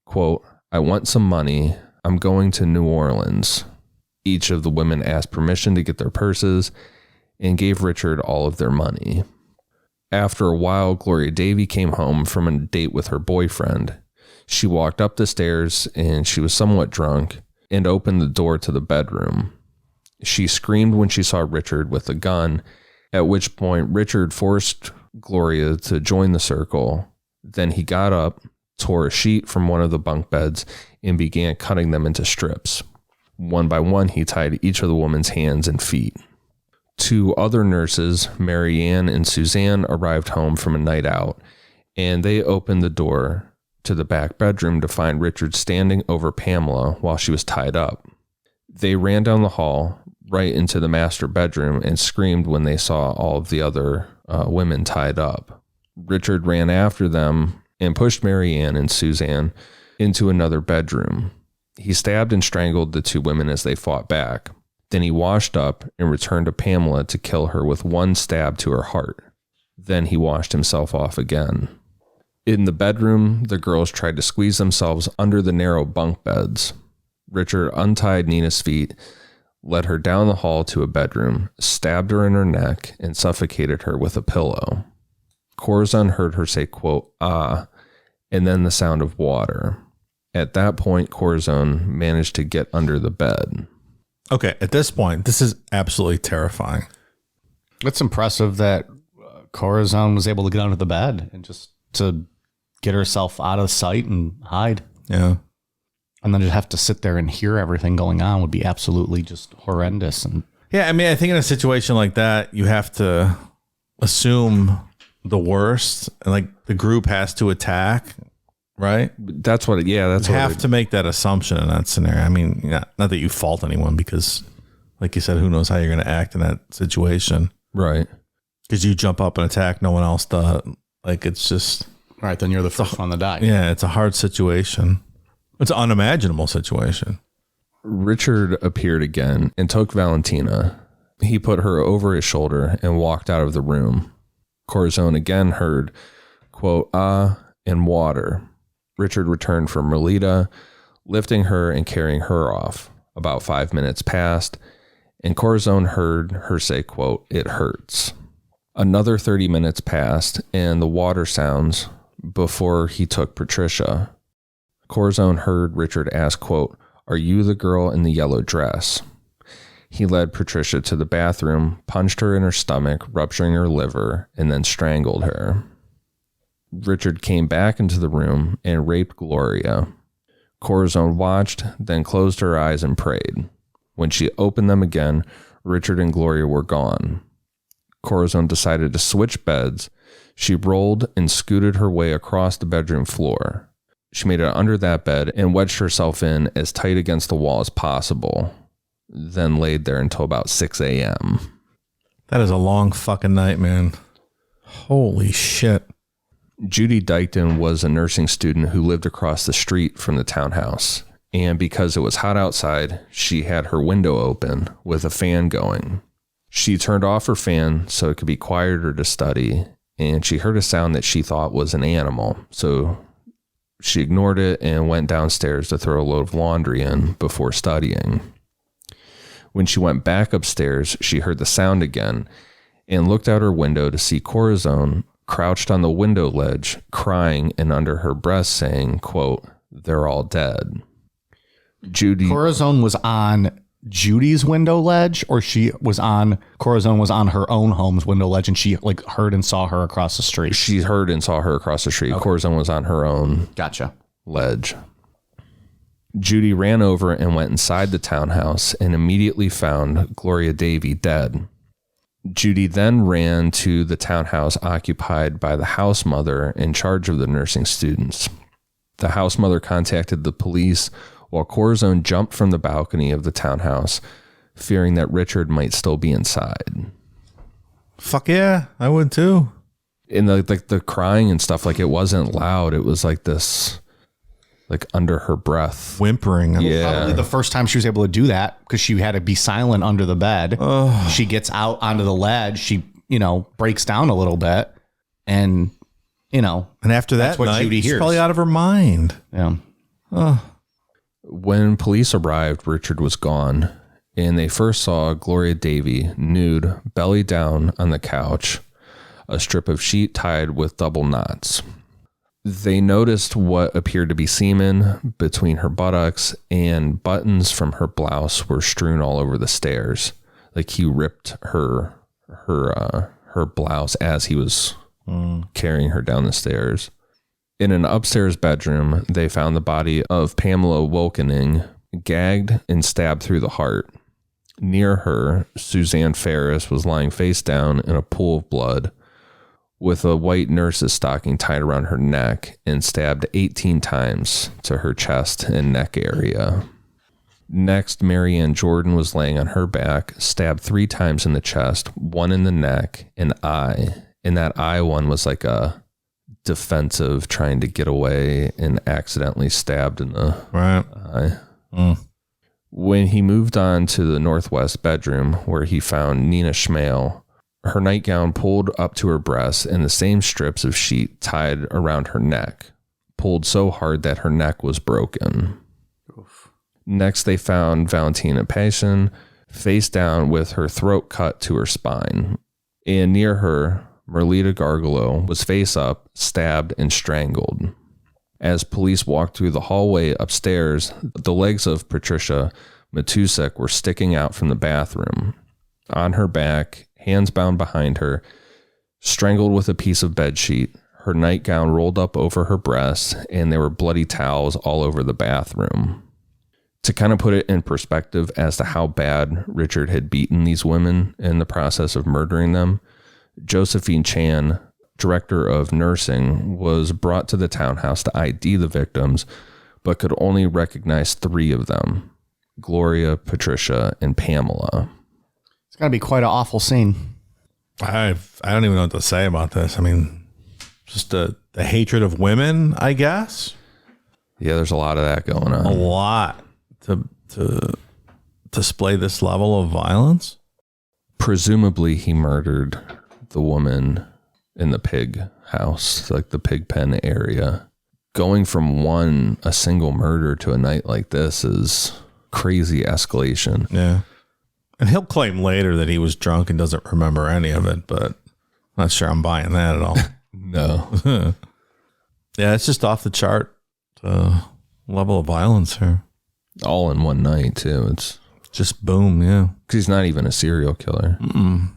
quote, "I want some money. I'm going to New Orleans." Each of the women asked permission to get their purses and gave Richard all of their money. After a while, Gloria Davy came home from a date with her boyfriend. She walked up the stairs, and she was somewhat drunk, and opened the door to the bedroom. She screamed when she saw Richard with a gun, at which point Richard forced Gloria to join the circle. Then he got up, tore a sheet from one of the bunk beds, and began cutting them into strips. One by one, he tied each of the woman's hands and feet. 2 other nurses, Mary Ann and Suzanne, arrived home from a night out, and they opened the door to the back bedroom to find Richard standing over Pamela while she was tied up. They ran down the hall right into the master bedroom and screamed when they saw all of the other women tied up. Richard ran after them and pushed Mary Ann and Suzanne into another bedroom. He stabbed and strangled the 2 women as they fought back. Then he washed up and returned to Pamela to kill her with 1 stab to her heart. Then he washed himself off again. In the bedroom, the girls tried to squeeze themselves under the narrow bunk beds. Richard untied Nina's feet, led her down the hall to a bedroom, stabbed her in her neck, and suffocated her with a pillow. Corazon heard her say, quote, "Ah," and then the sound of water. At that point, Corazon managed to get under the bed. Okay, at this point, this is absolutely terrifying. It's impressive that Corazon was able to get under the bed and just to get herself out of sight and hide. Yeah. And then to have to sit there and hear everything going on would be absolutely just horrendous. And Yeah, I mean, I think in a situation like that, you have to assume the worst, and like the group has to attack, right? That's what, You have to make that assumption in that scenario. I mean, not that you fault anyone, because like you said, who knows how you're going to act in that situation. Right. Because you jump up and attack, no one else does. Like, it's just... right, then you're the first one to die. Yeah, it's a hard situation. It's an unimaginable situation. Richard appeared again and took Valentina. He put her over his shoulder and walked out of the room. Corazon again heard, quote, "Ah," and water. Richard returned from Merlita, lifting her and carrying her off. About 5 minutes passed, and Corazon heard her say, quote, "It hurts." Another 30 minutes passed, and the water sounds before he took Patricia. Corazon heard Richard ask, quote, "Are you the girl in the yellow dress?" He led Patricia to the bathroom, punched her in her stomach, rupturing her liver, and then strangled her. Richard came back into the room and raped Gloria. Corazon watched, then closed her eyes and prayed. When she opened them again, Richard and Gloria were gone. Corazon decided to switch beds. She rolled and scooted her way across the bedroom floor. She made it under that bed and wedged herself in as tight against the wall as possible, then laid there until about 6 a.m. That is a long fucking night, man. Holy shit. Judy Dykton was a nursing student who lived across the street from the townhouse, and because it was hot outside, she had her window open with a fan going. She turned off her fan so it could be quieter to study, and she heard a sound that she thought was an animal, so she ignored it and went downstairs to throw a load of laundry in before studying. When she went back upstairs, she heard the sound again and looked out her window to see Corazon crouched on the window ledge, crying and under her breath saying, quote, "They're all dead." Corazon was on Judy's window ledge, or Corazon was on her own home's window ledge, and she like heard and saw her across the street. She heard and saw her across the street. Okay. Corazon was on her own ledge. Judy ran over and went inside the townhouse and immediately found Gloria Davy dead. Judy then ran to the townhouse occupied by the house mother in charge of the nursing students. The house mother contacted the police while Corazon jumped from the balcony of the townhouse, fearing that Richard might still be inside. Fuck yeah, I would too. And the crying and stuff, like, it wasn't loud. It was like this, like under her breath, whimpering. Yeah, probably the first time she was able to do that because she had to be silent under the bed. She gets out onto the ledge. She, breaks down a little bit, and and after that what night, Judy she's hears. Probably out of her mind. Yeah. When police arrived, Richard was gone, and they first saw Gloria Davy nude, belly down on the couch, a strip of sheet tied with double knots. They noticed what appeared to be semen between her buttocks, and buttons from her blouse were strewn all over the stairs. Like he ripped her blouse as he was carrying her down the stairs. In an upstairs bedroom, they found the body of Pamela Wokening, gagged and stabbed through the heart. Near her, Suzanne Ferris was lying face down in a pool of blood with a white nurse's stocking tied around her neck and stabbed 18 times to her chest and neck area. Next, Marianne Jordan was laying on her back, stabbed 3 times in the chest, 1 in the neck, and eye. And that eye one was like a defensive, trying to get away, and accidentally stabbed in the eye. When he moved on to the northwest bedroom, where he found Nina Schmale, her nightgown pulled up to her breasts and the same strips of sheet tied around her neck, pulled so hard that her neck was broken. Oof. Next, they found Valentina Passion face down with her throat cut to her spine. And near her, Merlita Gargalo was face up, stabbed, and strangled. As police walked through the hallway upstairs, the legs of Patricia Matusek were sticking out from the bathroom. On her back, hands bound behind her, strangled with a piece of bedsheet, her nightgown rolled up over her breasts, and there were bloody towels all over the bathroom. To kind of put it in perspective as to how bad Richard had beaten these women in the process of murdering them, Josephine Chan, director of nursing, was brought to the townhouse to ID the victims, but could only recognize 3 of them: Gloria, Patricia, and Pamela. It's got to be quite an awful scene. I don't even know what to say about this. I mean, just the hatred of women, I guess. Yeah, there's a lot of that going on. A lot to display this level of violence. Presumably, he murdered the woman in the pig house, like the pig pen area. Going from a single murder to a night like this is crazy escalation. Yeah. And he'll claim later that he was drunk and doesn't remember any of it, but I'm not sure I'm buying that at all. No. Yeah, it's just off the chart level of violence here. All in one night, too. It's just boom, yeah. Because he's not even a serial killer.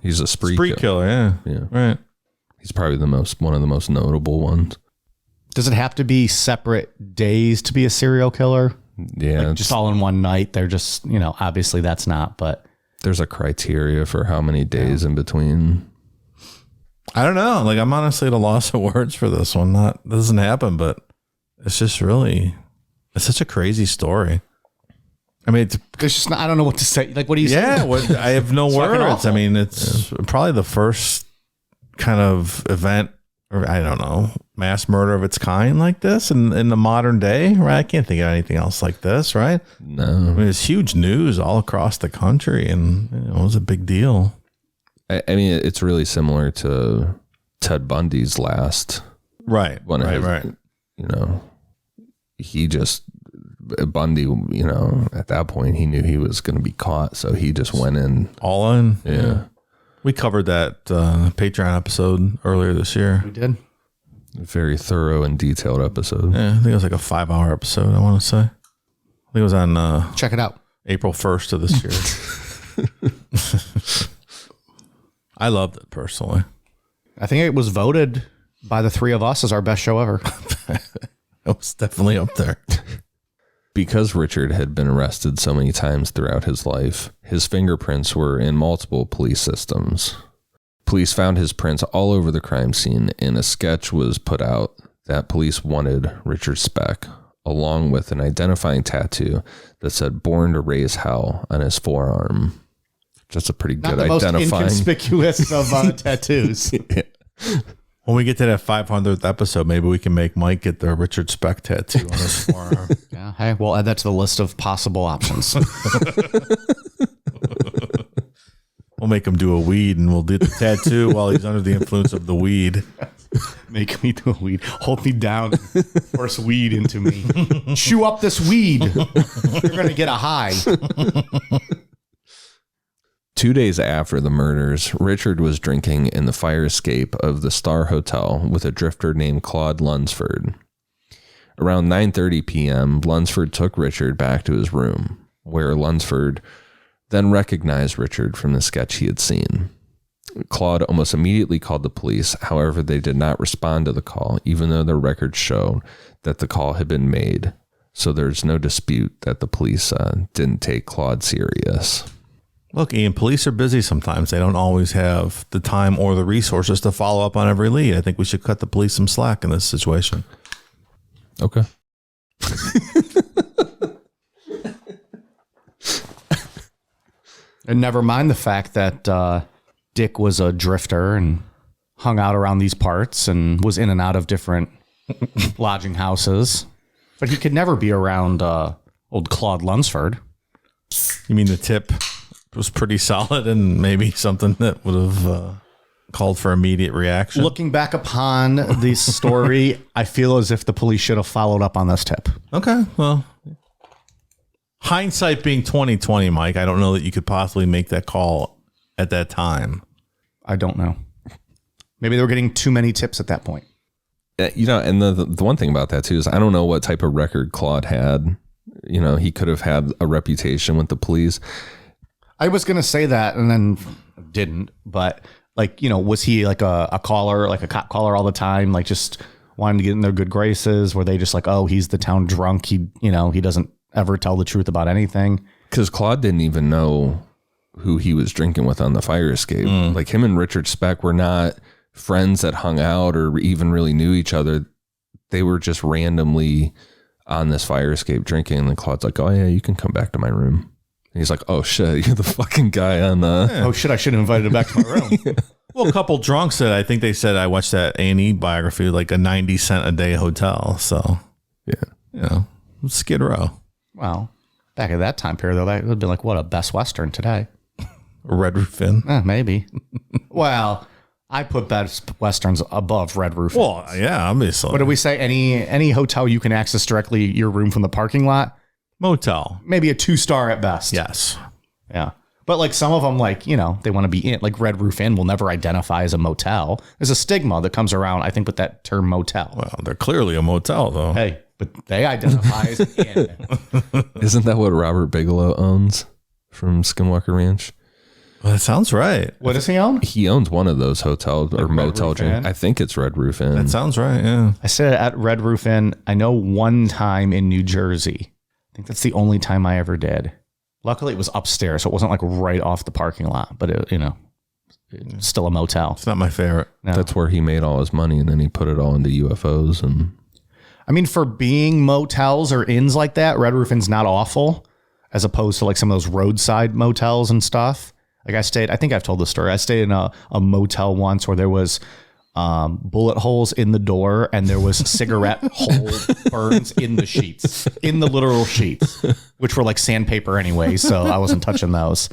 He's a spree killer, yeah. Right. He's probably one of the most notable ones. Does it have to be separate days to be a serial killer? Yeah. Like just all in one night? They're just, obviously that's not, but... There's a criteria for how many days in between. I don't know. Like, I'm honestly at a loss of words for this one. That doesn't happen, but it's just really... It's such a crazy story. I mean, there's just I don't know what to say. Like, what do you say? Yeah, I have no words. I mean, it's probably the first kind of event, or I don't know, mass murder of its kind like this in the modern day, right? I can't think of anything else like this, right? No. I mean, it's huge news all across the country, and it was a big deal. I mean, it's really similar to Ted Bundy's last. Right. Right. He just... Bundy, at that point, he knew he was going to be caught, so he just went in. All in? Yeah. We covered that Patreon episode earlier this year. We did. A very thorough and detailed episode. Yeah, I think it was like a 5-hour episode, I want to say. I think it was on... Check it out. April 1st of this year. I loved it, personally. I think it was voted by the 3 of us as our best show ever. It was definitely up there. Because Richard had been arrested so many times throughout his life, his fingerprints were in multiple police systems. Police found his prints all over the crime scene, and a sketch was put out that police wanted Richard Speck, along with an identifying tattoo that said "Born to Raise Hell" on his forearm. That's a pretty good identifying. Most inconspicuous of tattoos. Yeah. When we get to that 500th episode, maybe we can make Mike get the Richard Speck tattoo on his forearm. Yeah, hey, we'll add that to the list of possible options. We'll make him do a weed, and we'll do the tattoo while he's under the influence of the weed. Make me do a weed. Hold me down. Force weed into me. Chew up this weed. You're going to get a high. 2 days after the murders, Richard was drinking in the fire escape of the Star Hotel with a drifter named Claude Lunsford. Around 9:30 p.m., Lunsford took Richard back to his room, where Lunsford then recognized Richard from the sketch he had seen. Claude almost immediately called the police. However, they did not respond to the call, even though their records showed that the call had been made. So there's no dispute that the police didn't take Claude serious. Look, Ian, police are busy sometimes. They don't always have the time or the resources to follow up on every lead. I think we should cut the police some slack in this situation. Okay. And never mind the fact that Dick was a drifter and hung out around these parts and was in and out of different lodging houses. But he could never be around old Claude Lunsford. You mean the tip was pretty solid and maybe something that would have called for immediate reaction? Looking back upon this story, I feel as if the police should have followed up on this tip. Okay, well, hindsight being 2020, Mike, I don't know that you could possibly make that call at that time. I don't know. Maybe they were getting too many tips at that point. You know, and the one thing about that too is I don't know what type of record Claude had. You know, he could have had a reputation with the police. I was going to say that and then didn't, but like, you know, was he like a caller, like a cop caller all the time? Like just wanting to get in their good graces? Were they just like, oh, he's the town drunk. He doesn't ever tell the truth about anything. Because Claude didn't even know who he was drinking with on the fire escape. Like him and Richard Speck were not friends that hung out or even really knew each other. They were just randomly on this fire escape drinking. And then Claude's like, oh yeah, you can come back to my room. And he's like, oh shit, you're the fucking guy on the... Oh shit, I should have invited him back to my room. Well, a couple drunks said, I think they said, I watched that A&E biography, like a 90 cent a day hotel. So, Yeah. you know, Skid Row. Well, back at that time period, though, that would be like, what, a Best Western today? Red Roof Inn. Maybe. Well, I put Best Westerns above Red Roof. Well, yeah, obviously. What did we say? Any hotel you can access directly your room from the parking lot? Motel. Maybe a 2-star at best. Yes. Yeah. But like some of them, like, you know, they want to be in, like Red Roof Inn will never identify as a motel. There's a stigma that comes around, I think, with that term motel. Well, they're clearly a motel, though. Hey, but they identify as an inn. Isn't that what Robert Bigelow owns from Skinwalker Ranch? Well, that sounds right. What does he own? He owns one of those hotels or Red motel Roof drink. Inn? I think it's Red Roof Inn. That sounds right, yeah. I said at Red Roof Inn, I know one time in New Jersey. I think that's the only time I ever did. Luckily, it was upstairs, so it wasn't like right off the parking lot, but it, you know, it's still a motel. It's not my favorite. No. That's where he made all his money, and then he put it all into UFOs. And I mean, for being motels or inns like that, Red Roof Inn's not awful, as opposed to like some of those roadside motels and stuff. Like I think I've told the story. I stayed in a motel once where there was bullet holes in the door and there was cigarette hole burns in the sheets, in the literal sheets, which were like sandpaper anyway. So I wasn't touching those.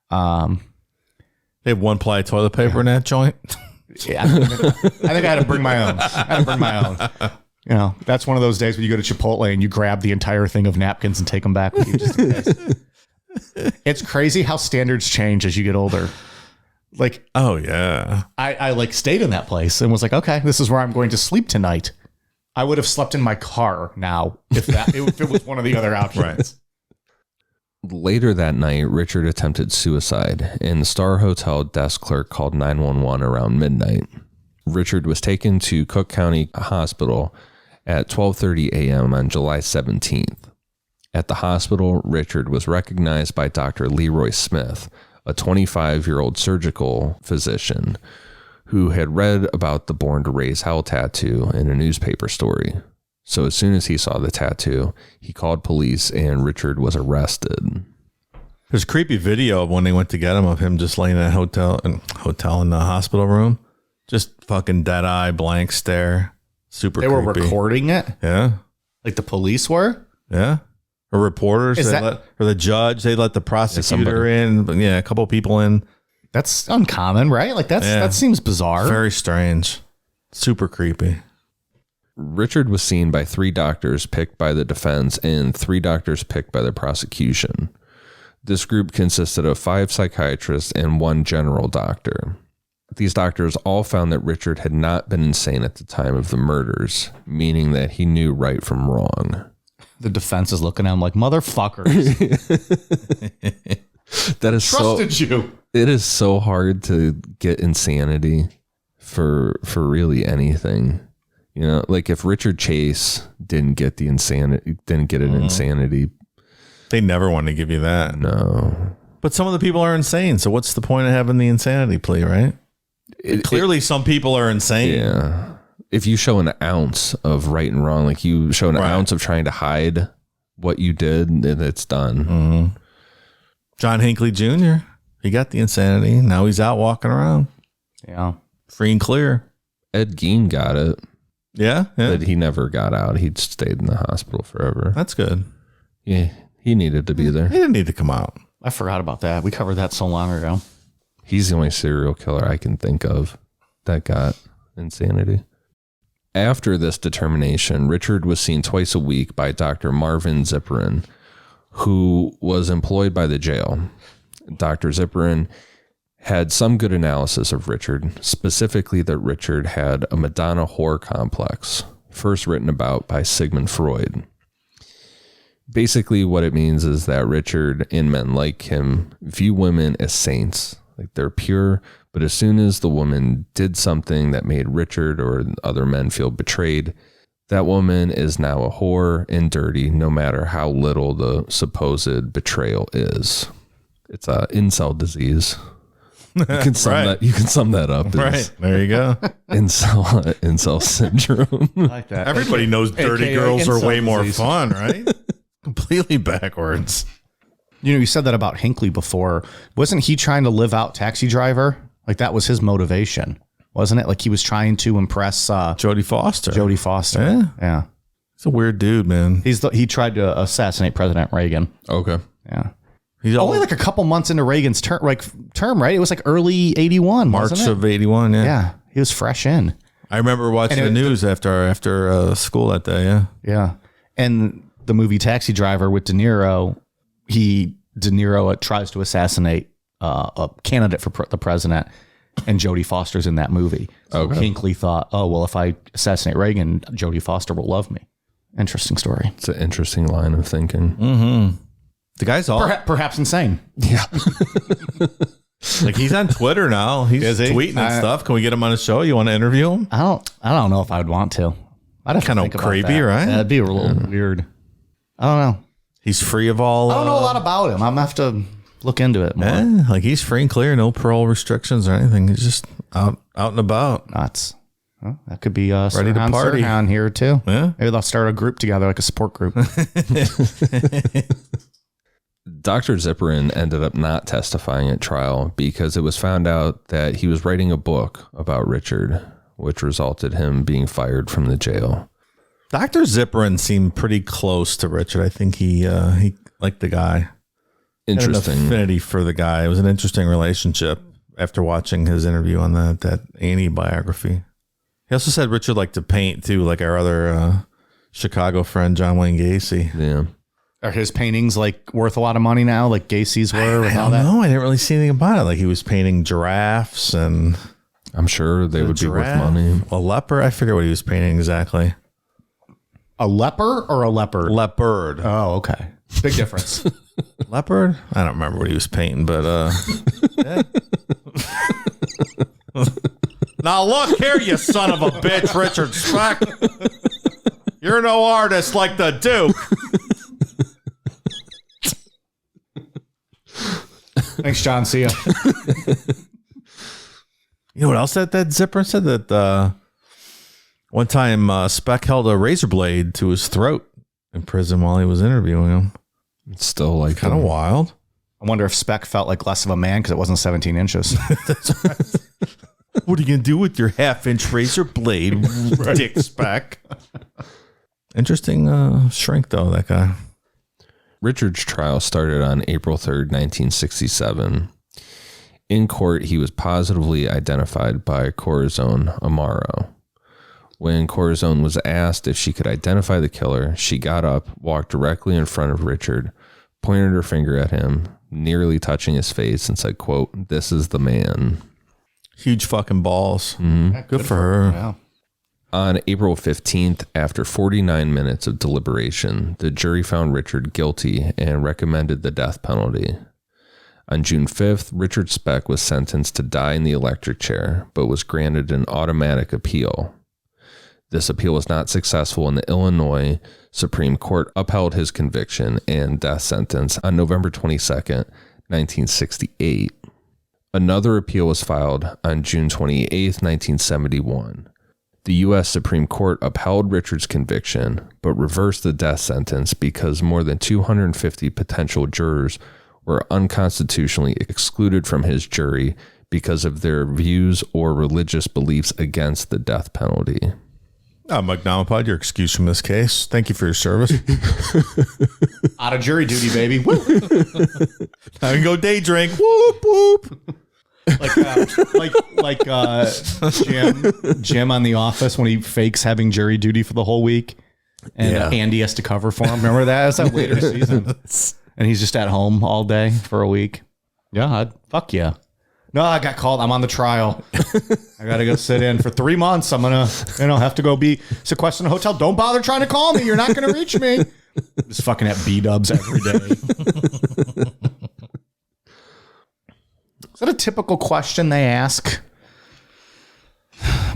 They have one ply toilet paper in that joint. Yeah, I think I had to bring my own. You know, that's one of those days when you go to Chipotle and you grab the entire thing of napkins and take them back with you just in case. It's crazy how standards change as you get older. Like, Oh, yeah. I like stayed in that place and was like, okay, this is where I'm going to sleep tonight. I would have slept in my car now if it was one of the other options. Right. later that night, Richard attempted suicide, and the Star Hotel desk clerk called 911 around midnight. Richard was taken to Cook County Hospital at 12:30 a.m. on July 17th. At the hospital, Richard was recognized by Dr. Leroy Smith, a 25-year-old surgical physician who had read about the Born to Raise Hell tattoo in a newspaper story. So as soon as he saw the tattoo, he called police and Richard was arrested. There's a creepy video of when they went to get him of him just laying in a hotel in the hospital room. Just fucking dead eye, blank stare. Super creepy. They were recording it? Yeah. Like the police were? Yeah. Or reporters, or the judge, they let the prosecutor in. But yeah, a couple of people in. That's uncommon, right? Like that seems bizarre. Very strange. Super creepy. Richard was seen by 3 doctors picked by the defense and 3 doctors picked by the prosecution. This group consisted of 5 psychiatrists and 1 general doctor. These doctors all found that Richard had not been insane at the time of the murders, meaning that he knew right from wrong. The defense is looking at him like, motherfuckers. That is Trusted you. It is so hard to get insanity for really anything. You know, like if Richard Chase didn't get insanity. They never want to give you that. No. But some of the people are insane. So what's the point of having the insanity plea, right? Clearly, some people are insane. Yeah. If you show an ounce of right and wrong, like you show an ounce of trying to hide what you did, then it's done. Mm-hmm. John Hinckley Jr., he got the insanity. Now he's out walking around. Yeah. Free and clear. Ed Gein got it. Yeah. But he never got out. He'd stayed in the hospital forever. That's good. Yeah. He needed to be there. He didn't need to come out. I forgot about that. We covered that so long ago. He's the only serial killer I can think of that got insanity. After this determination, Richard was seen twice a week by Dr. Marvin Zipperin, who was employed by the jail. Dr. Zipperin had some good analysis of Richard, specifically that Richard had a Madonna whore complex, first written about by Sigmund Freud. Basically, what it means is that Richard and men like him view women as saints. Like they're pure, but as soon as the woman did something that made Richard or other men feel betrayed, that woman is now a whore and dirty, no matter how little the supposed betrayal is. It's a incel disease. You can sum that. You can sum that up. Right there, you go. Incel syndrome. I like that. Everybody knows dirty AKA girls are way more disease. fun, right? Completely backwards. You know, you said that about Hinckley before. Wasn't he trying to live out Taxi Driver? Like that was his motivation, wasn't it? Like he was trying to impress Jodie Foster. Jodie Foster. Yeah. Yeah. He's a weird dude, man. He tried to assassinate President Reagan. Okay. Yeah. He's Only like a couple months into Reagan's term, right? It was like early 81, March wasn't it? of 81. Yeah. Yeah. He was fresh in. I remember watching the news after school that day. Yeah. Yeah. And the movie Taxi Driver with De Niro, De Niro tries to assassinate a candidate for the president, and Jodie Foster's in that movie. So Hinckley thought, oh, well, if I assassinate Reagan, Jodie Foster will love me. Interesting story. It's an interesting line of thinking. Mm-hmm. The guy's all Perhaps insane. Yeah. like he's on Twitter now. He's tweeting and stuff. Can we get him on a show? You want to interview him? I don't know if I'd want to. I'd have to Kind of think about creepy, that. right? That'd be a little weird. I don't know. He's free of all. I don't know a lot about him. I'm gonna have to look into it more. Like he's free and clear, no parole restrictions or anything. He's just out and about. Nuts. Well, that could be Ready to party on here too. Yeah. Maybe they'll start a group together, like a support group. Dr. Zipperin ended up not testifying at trial because it was found out that he was writing a book about Richard, which resulted him being fired from the jail. Dr. Zipperin seemed pretty close to Richard. I think he liked the guy. Interesting. Had an affinity for the guy. It was an interesting relationship after watching his interview on that Annie biography. He also said Richard liked to paint too, like our other Chicago friend, John Wayne Gacy. Yeah. Are his paintings like worth a lot of money now, like Gacy's were? I don't know. I didn't really see anything about it. Like he was painting giraffes and I'm sure they would be worth money. A leopard. I forget what he was painting exactly. A leper or a leopard? Leopard. Oh, okay. Big difference. Leopard? I don't remember what he was painting, but yeah. Now look here, you son of a bitch, Richard Speck. You're no artist like the Duke. Thanks, John. See ya. You know what else that Zipper said? That one time Speck held a razor blade to his throat in prison while he was interviewing him. It's still like Kind of wild. I wonder if Speck felt like less of a man because it wasn't 17 inches. What are you going to do with your half-inch razor blade, Dick Speck? Interesting shrink, though, that guy. Richard's trial started on April 3rd, 1967. In court, he was positively identified by Corazon Amaro. When Corazon was asked if she could identify the killer, she got up, walked directly in front of Richard, pointed her finger at him, nearly touching his face, and said, quote, "This is the man." Huge fucking balls. Mm-hmm. Good for her. Yeah. On April 15th, after 49 minutes of deliberation, the jury found Richard guilty and recommended the death penalty. On June 5th, Richard Speck was sentenced to die in the electric chair, but was granted an automatic appeal. This appeal was not successful, and the Illinois Supreme Court upheld his conviction and death sentence on November 22nd, 1968. Another appeal was filed on June 28th, 1971. The U.S. Supreme Court upheld Richard's conviction, but reversed the death sentence because more than 250 potential jurors were unconstitutionally excluded from his jury because of their views or religious beliefs against the death penalty. Necronomipod, your excuse from this case. Thank you for your service. Out of jury duty, baby. Woo. I can go day drink. Whoop, whoop. like Jim on The Office when he fakes having jury duty for the whole week, and Andy has to cover for him. Remember that? It's that later season, and he's just at home all day for a week. Yeah, fuck yeah. No, I got called. I'm on the trial. I got to go sit in for 3 months. I'm going to, have to go be sequestered in a hotel. Don't bother trying to call me. You're not going to reach me. Just fucking at B-dubs every day. Is that a typical question they ask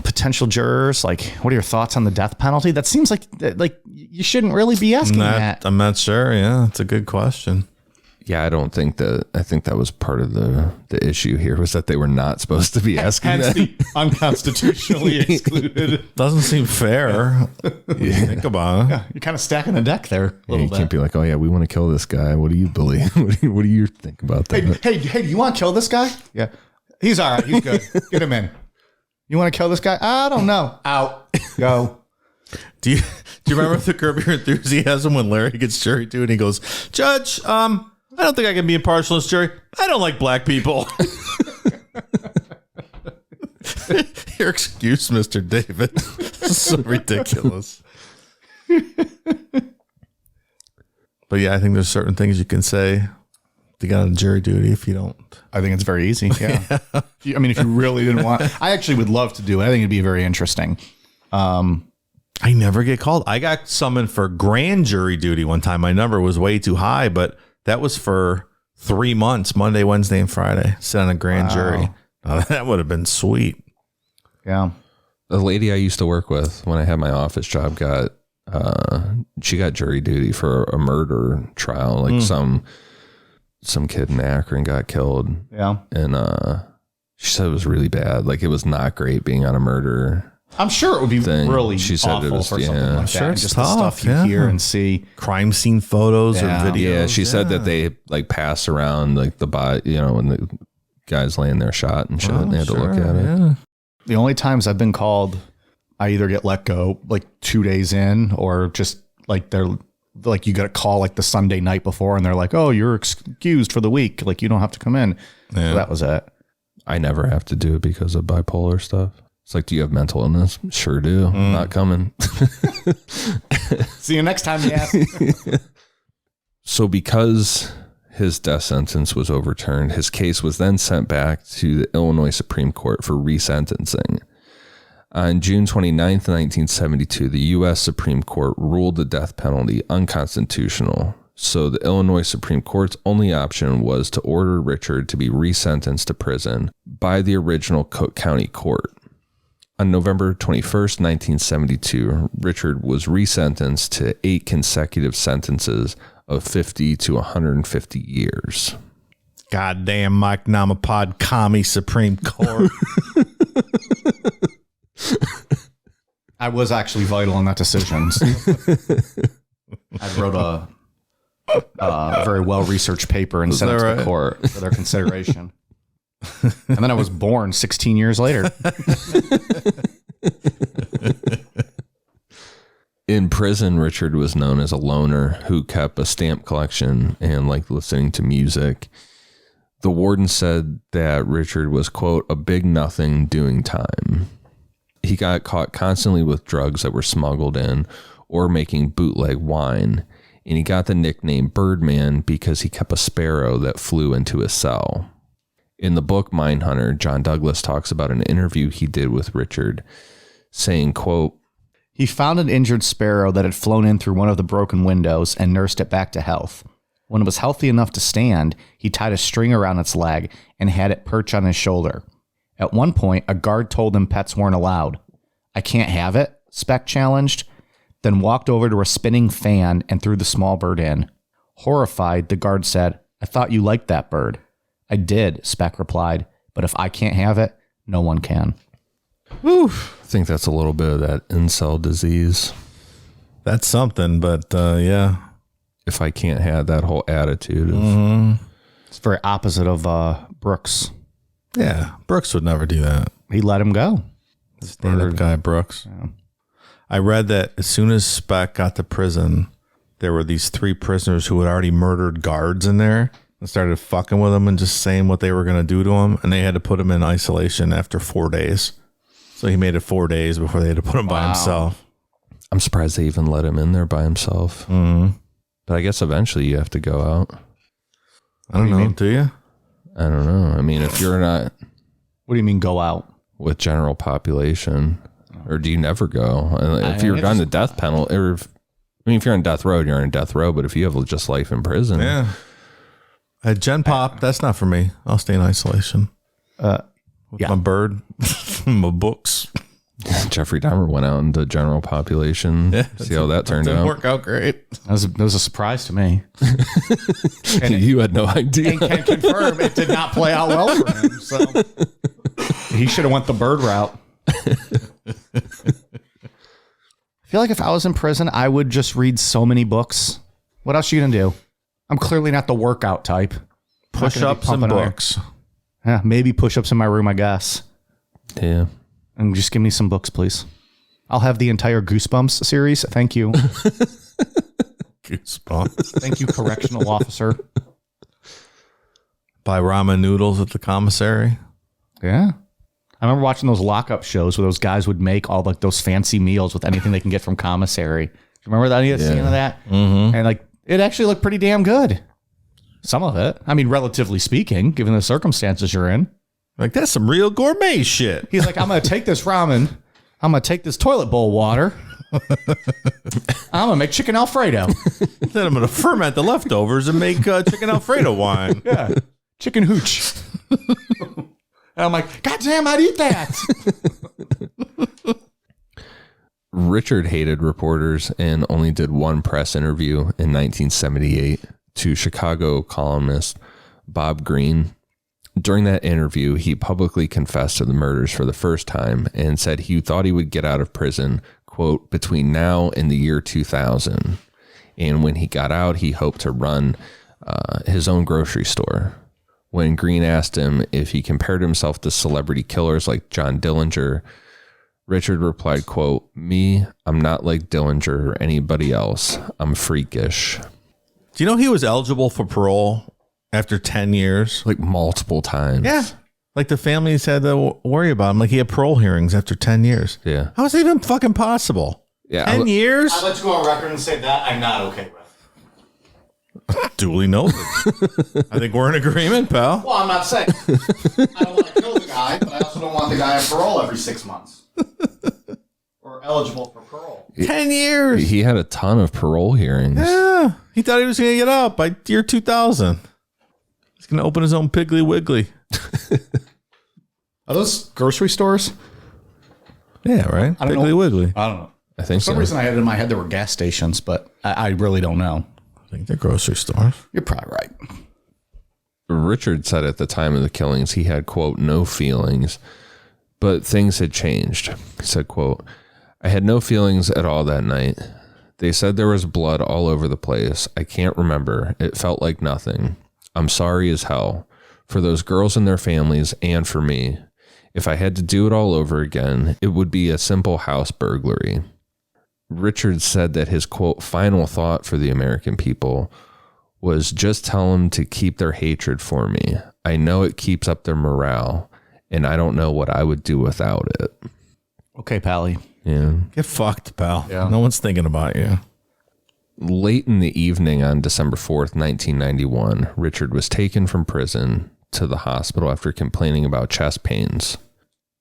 potential jurors? Like, what are your thoughts on the death penalty? That seems like you shouldn't really be asking that. I'm not sure. Yeah, it's a good question. Yeah, I think that was part of the issue here, was that they were not supposed to be asking Hence that. The unconstitutionally excluded. Doesn't seem fair. Think about it. Yeah, you're kind of stacking the deck there a little You bit. can't be like, oh yeah, we want to kill this guy. What do you believe? What do you think about that? Hey, do you want to kill this guy? Yeah. He's all right. He's good. Get him in. You want to kill this guy? I don't know. Out. Go. Do you remember the Curb Your Enthusiasm when Larry gets jury duty and he goes, Judge, I don't think I can be impartial in this jury. I don't like black people. Your excuse, Mr. David. This is so ridiculous. But yeah, I think there's certain things you can say to get on jury duty if you don't. I think it's very easy. Yeah. I mean, if you really didn't want, I actually would love to do it. I think it'd be very interesting. I never get called. I got summoned for grand jury duty one time. My number was way too high, but that was for 3 months, Monday, Wednesday, and Friday. Sit on a grand jury. That would have been sweet. Yeah. The lady I used to work with when I had my office job she got jury duty for a murder trial. Like some kid in Akron got killed. Yeah. And she said it was really bad. Like, it was not great being on a murder. I'm sure it would be really She said awful it was, for something like sure that. it's Just tough, the stuff you hear and see. Crime scene photos or videos. Yeah, she said that they like pass around like the body, when the guy's laying there shot and shit, and they had to look at it. Yeah. The only times I've been called, I either get let go like 2 days in, or just like they're like, you got a call like the Sunday night before and they're like, oh, you're excused for the week. Like, you don't have to come in. Yeah. So that was it. I never have to do it because of bipolar stuff. It's like, do you have mental illness? Sure do. Not coming. See you next time you ask. So because his death sentence was overturned, his case was then sent back to the Illinois Supreme Court for resentencing. On June 29th, 1972, the U.S. Supreme Court ruled the death penalty unconstitutional. So the Illinois Supreme Court's only option was to order Richard to be resentenced to prison by the original Cook County Court. On November 21st, 1972, Richard was resentenced to 8 consecutive sentences of 50 to 150 years. Goddamn Necronomipod commie Supreme Court. I was actually vital in that decision. I wrote a very well-researched paper and sent it to the court for their consideration. And then I was born 16 years later. In prison, Richard was known as a loner who kept a stamp collection and liked listening to music. The warden said that Richard was, quote, a big nothing doing time. He got caught constantly with drugs that were smuggled in or making bootleg wine. And he got the nickname Birdman because he kept a sparrow that flew into his cell. In the book Mindhunter, John Douglas talks about an interview he did with Richard, saying, quote, he found an injured sparrow that had flown in through one of the broken windows and nursed it back to health. When it was healthy enough to stand, he tied a string around its leg and had it perch on his shoulder. At one point, a guard told him pets weren't allowed. I can't have it, Speck challenged, then walked over to a spinning fan and threw the small bird in. Horrified, the guard said, "I thought you liked that bird." "I did," Speck replied, "but if I can't have it, no one can." I think that's a little bit of that incel disease. That's something, but yeah. If I can't have that whole attitude of It's very opposite of Brooks. Yeah, Brooks would never do that. He let him go. Stand-up guy, Brooks. Yeah. I read that as soon as Speck got to prison, there were these 3 prisoners who had already murdered guards in there and started fucking with them and just saying what they were going to do to him. And they had to put him in isolation after 4 days. So he made it 4 days before they had to put him by himself. I'm surprised they even let him in there by himself. Mm-hmm. But I guess eventually you have to go out. I don't know. Do you? I don't know. I mean, if you're not What do you mean go out? with general population, or do you never go? If you're done the death penalty, or if you're on death row, you're on death row. But if you have just life in prison, Yeah. Gen Pop, that's not for me. I'll stay in isolation. With my bird, my books. Jeffrey Dahmer went out into general population. Yeah, see how that turned Didn't out. work out great. That was a surprise to me. And you had no idea. And can confirm it did not play out well for him. So he should have went the bird route. I feel like if I was in prison, I would just read so many books. What else are you gonna do? I'm clearly not the workout type. Push-ups and books. Yeah, maybe push-ups in my room, I guess. Yeah. And just give me some books, please. I'll have the entire Goosebumps series. Thank you. Goosebumps. Thank you, correctional officer. Buy ramen noodles at the commissary. Yeah. I remember watching those lockup shows where those guys would make all like those fancy meals with anything they can get from commissary. Remember that? You seen that? Mm-hmm. And like, it actually looked pretty damn good. Some of it. I mean, relatively speaking, given the circumstances you're in. Like, that's some real gourmet shit. He's like, I'm going to take this ramen. I'm going to take this toilet bowl water. I'm going to make chicken Alfredo. Then I'm going to ferment the leftovers and make chicken Alfredo wine. Yeah. Chicken hooch. And I'm like, God damn, I'd eat that. Richard hated reporters and only did one press interview in 1978 to Chicago columnist Bob Greene. During that interview, he publicly confessed to the murders for the first time and said he thought he would get out of prison, quote, between now and the year 2000. And when he got out, he hoped to run his own grocery store. When Greene asked him if he compared himself to celebrity killers like John Dillinger, Richard replied, quote, "Me, I'm not like Dillinger or anybody else. I'm freakish." Do you know he was eligible for parole after 10 years? Like multiple times. Yeah. Like the families had to worry about him. Like he had parole hearings after 10 years. Yeah. How is that even fucking possible? Yeah. 10 years? I'd like to go on record and say that I'm not okay with. Duly noted. I think we're in agreement, pal. Well, I'm not saying. I don't want to kill the guy, but I also don't want the guy on parole every 6 months. Or eligible for parole. 10 years. He had a ton of parole hearings. Yeah. He thought he was going to get out by year 2000. He's going to open his own Piggly Wiggly. Are those grocery stores? Yeah, right? I don't Piggly know. Wiggly. I don't know. I think For some so. reason I had it in my head there were gas stations, but I really don't know. I think they're grocery stores. You're probably right. Richard said at the time of the killings he had, quote, no feelings, but things had changed. He said, quote, "I had no feelings at all that night. They said there was blood all over the place. I can't remember. It felt like nothing. I'm sorry as hell for those girls and their families and for me. If I had to do it all over again, it would be a simple house burglary." Richard said that his, quote, final thought for the American people was just tell them to keep their hatred for me. I know it keeps up their morale, and I don't know what I would do without it. Okay, Pally. Yeah. Get fucked, pal. Yeah. No one's thinking about you. Late in the evening on December 4th, 1991, Richard was taken from prison to the hospital after complaining about chest pains.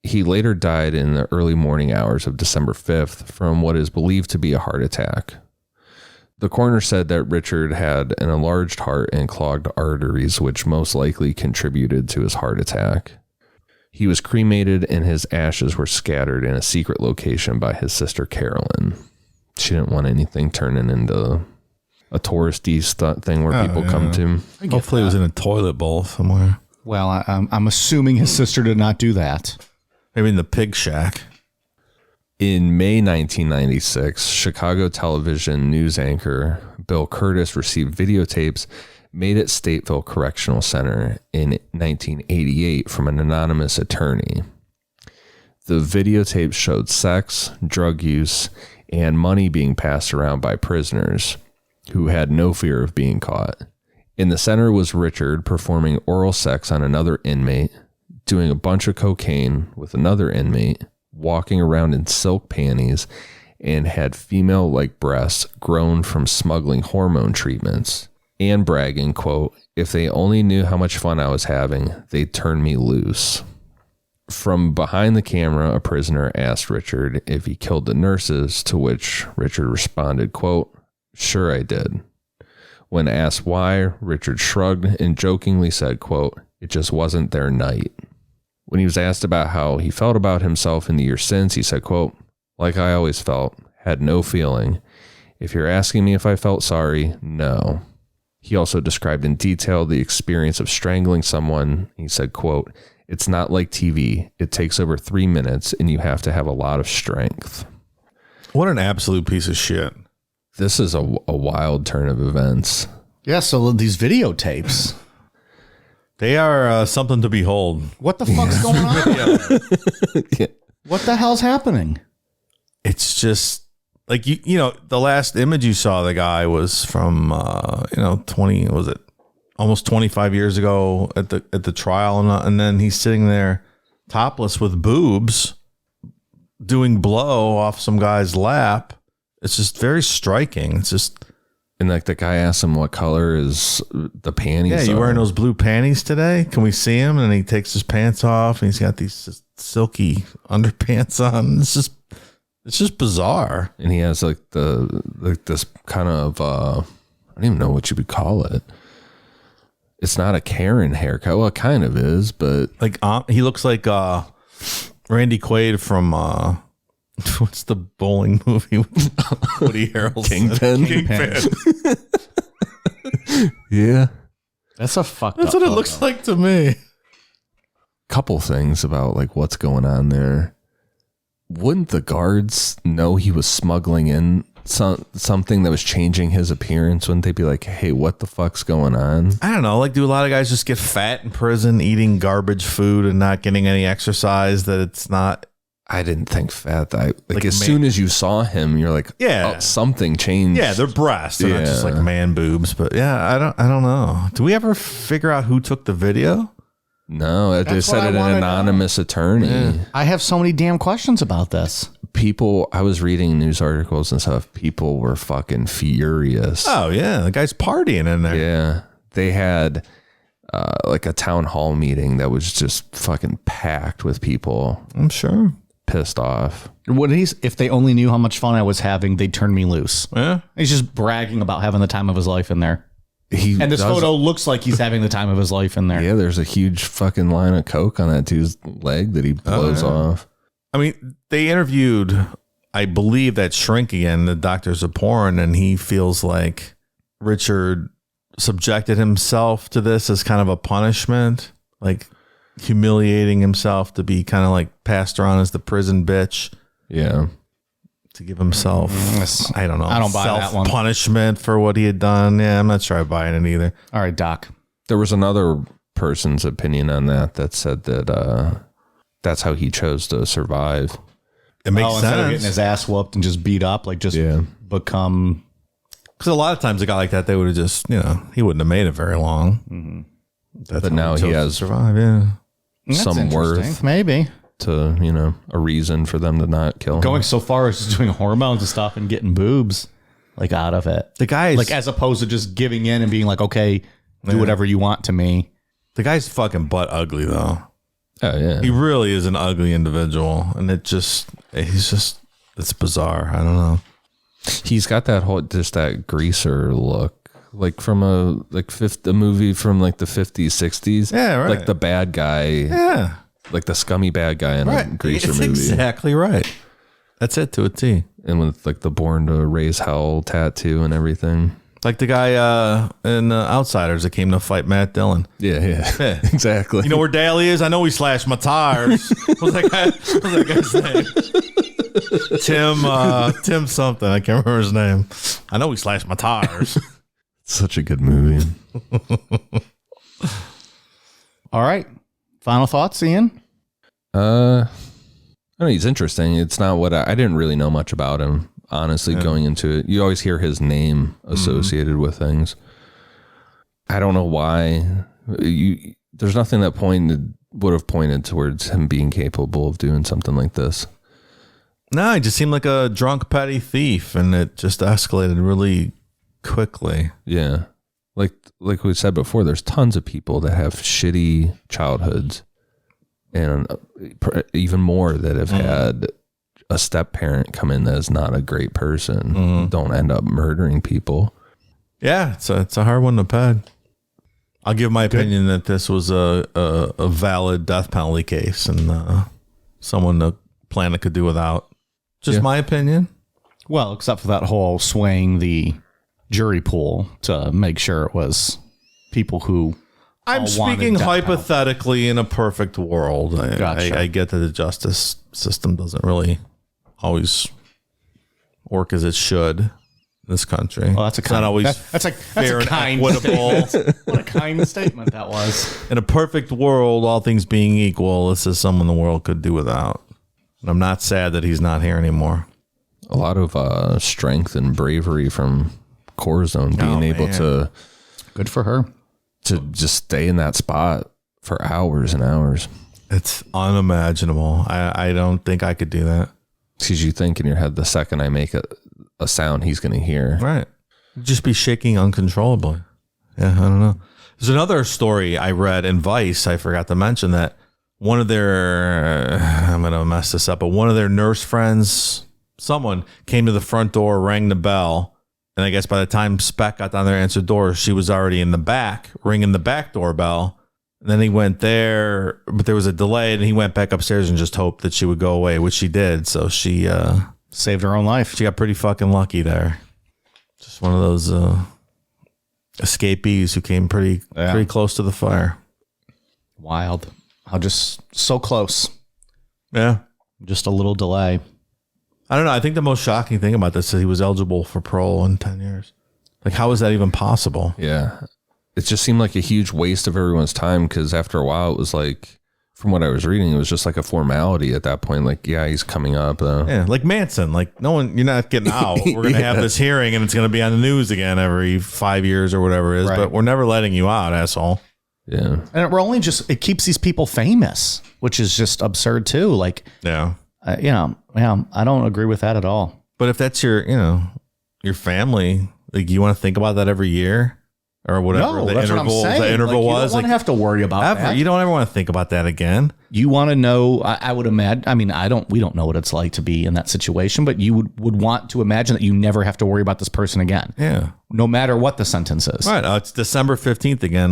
He later died in the early morning hours of December 5th from what is believed to be a heart attack. The coroner said that Richard had an enlarged heart and clogged arteries, which most likely contributed to his heart attack. He was cremated and his ashes were scattered in a secret location by his sister Carolyn. She didn't want anything turning into a touristy thing where people come to. Hopefully it was in a toilet bowl somewhere. Well, I'm assuming his sister did not do that. Maybe in the pig shack. In May 1996, Chicago television news anchor Bill Curtis received videotapes made at Stateville Correctional Center in 1988 from an anonymous attorney. The videotapes showed sex, drug use, and money being passed around by prisoners who had no fear of being caught. In the center was Richard performing oral sex on another inmate, doing a bunch of cocaine with another inmate, walking around in silk panties, and had female-like breasts grown from smuggling hormone treatments, and bragging, quote, "If they only knew how much fun I was having, they'd turn me loose." From behind the camera, a prisoner asked Richard if he killed the nurses, to which Richard responded, quote, "Sure I did." When asked why, Richard shrugged and jokingly said, quote, "It just wasn't their night." When he was asked about how he felt about himself in the years since, he said, quote, "Like I always felt, had no feeling. If you're asking me if I felt sorry, no." He also described in detail the experience of strangling someone. He said, quote, "It's not like TV. It takes over 3 minutes and you have to have a lot of strength." What an absolute piece of shit. This is a wild turn of events. Yeah, so these videotapes. They are something to behold. What the fuck's going on? Yeah. What the hell's happening? It's just like, you know, the last image you saw, the guy was from, 25 years ago at the trial. And then he's sitting there topless with boobs doing blow off some guy's lap. It's just very striking. It's just. And like the guy asked him what color is the panties. Yeah, you are. wearing those blue panties today? Can we see him? And he takes his pants off and he's got these silky underpants on. It's just bizarre. And he has like this kind of I don't even know what you would call it. It's not a Karen haircut. Well, it kind of is, but like he looks like Randy Quaid from what's the bowling movie with Woody Harrelson? Kingpin. Yeah, That's a fucked That's up what it photo. looks like to me. couple things about like what's going on there. Wouldn't the guards know he was smuggling in something that was changing his appearance? Wouldn't they be like, "Hey, what the fuck's going on?" I don't know. Like, do a lot of guys just get fat in prison, eating garbage food and not getting any exercise? That it's not. I didn't think fat. Like as man- soon as you saw him, you're like, Yeah. oh, something changed. Yeah, they're breasts. They're not just Yeah. like man boobs. But yeah, I don't know. Do we ever figure out who took the video? No, they That's said what I it an wanna anonymous attorney. I have so many damn questions about this. People, I was reading news articles and stuff. People were fucking furious. Oh yeah, the guy's partying in there. Yeah, they had like a town hall meeting that was just fucking packed with people I'm sure. pissed off. If they only knew how much fun I was having, they'd turn me loose. Yeah. He's just bragging about having the time of his life in there. And this photo looks like he's having the time of his life in there. Yeah, there's a huge fucking line of coke on that dude's leg that he blows off. I mean, they interviewed, I believe, that shrink again, the doctors of porn, and he feels like Richard subjected himself to this as kind of a punishment, like humiliating himself to be kind of like passed around as the prison bitch, Yeah. to give himself, I don't know, I don't buy that one. punishment for what he had done. Yeah, I'm not sure I buy it either. All right, Doc. There was another person's opinion on that said that that's how he chose to survive. It makes Instead of sense. getting his ass whooped and just beat up, like just become. Because a lot of times a guy like that, they would have just, he wouldn't have made it very long. Mm-hmm. That's But how now he chose to has survive. Yeah. That's some interesting. worth Maybe. to, a reason for them to not kill him. Going so far as just doing hormones and stuff and getting boobs like out of it. The guy's Like as opposed to just giving in and being like, okay, do whatever you want to me. the guy's fucking butt ugly though. Oh, yeah. He really is an ugly individual, and it's bizarre. I don't know. He's got that that greaser look, like from a movie from like the 50s, 60s. Yeah, right. Like the bad guy. Yeah, like the scummy bad guy in a greaser It's movie. exactly right. That's it to a T. And with like the Born to Raise Hell tattoo and everything. Like the guy in Outsiders that came to fight Matt Dillon. Yeah. Exactly. You know where Daly is? I know he slashed my tires. What's that guy's name? Tim something. I can't remember his name. I know he slashed my tires. Such a good movie. All right. Final thoughts, Ian? I know he's interesting. It's not what I didn't really know much about him, honestly, going into it. You always hear his name associated with things. I don't know why. There's nothing that would have pointed towards him being capable of doing something like this. No, he just seemed like a drunk petty thief, and it just escalated really quickly. Yeah. Like we said before, there's tons of people that have shitty childhoods, and even more that have had a step parent come in that is not a great person, don't end up murdering people. Yeah, it's a hard one to pad. I'll give my opinion that this was a valid death penalty case, and someone the planet could do without. Just my opinion. Well, except for that whole swaying the jury pool to make sure it was people who I'm speaking hypothetically in a perfect world. Gotcha. I get that the justice system doesn't really always work as it should in this country. Well, that's It's not always that's fair a and kind equitable. What a kind statement that was. In a perfect world, all things being equal, this is someone the world could do without. And I'm not sad that he's not here anymore. A lot of strength and bravery from Corazon being able to Good for her. to just stay in that spot for hours and hours. It's unimaginable. I don't think I could do that. Because you think in your head, the second I make a sound, he's going to hear. Right. Just be shaking uncontrollably. Yeah, I don't know. There's another story I read in Vice. I forgot to mention that one of their, I'm going to mess this up, but one of their nurse friends, someone came to the front door, rang the bell. And I guess by the time Speck got down there to answer the door, she was already in the back, ringing the back doorbell. And then he went there, but there was a delay, and he went back upstairs and just hoped that she would go away, which she did. So she Saved her own life. she got pretty fucking lucky there. Just one of those escapees who came pretty close to the fire. Wild. How just so close. Yeah. Just a little delay. I don't know. I think the most shocking thing about this is he was eligible for parole in 10 years. Like, how is that even possible? Yeah. It just seemed like a huge waste of everyone's time because after a while, it was like, from what I was reading, it was just like a formality at that point. Like, yeah, he's coming up. Yeah, like Manson. Like, no one, you're not getting out. We're going to have this hearing and it's going to be on the news again every 5 years or whatever it is. Right. But we're never letting you out, asshole. Yeah. And we're only it keeps these people famous, which is just absurd too. Like, Yeah. I don't agree with that at all. But if that's your family, like, you want to think about that every year or whatever No, the that's what I'm saying. interval Like, was. You don't want to have to worry about ever. that. You don't ever want to think about that again. You want to know, I would imagine, I mean, we don't know what it's like to be in that situation, but you would want to imagine that you never have to worry about this person again. Yeah. No matter what the sentence is. Right. It's December 15th again.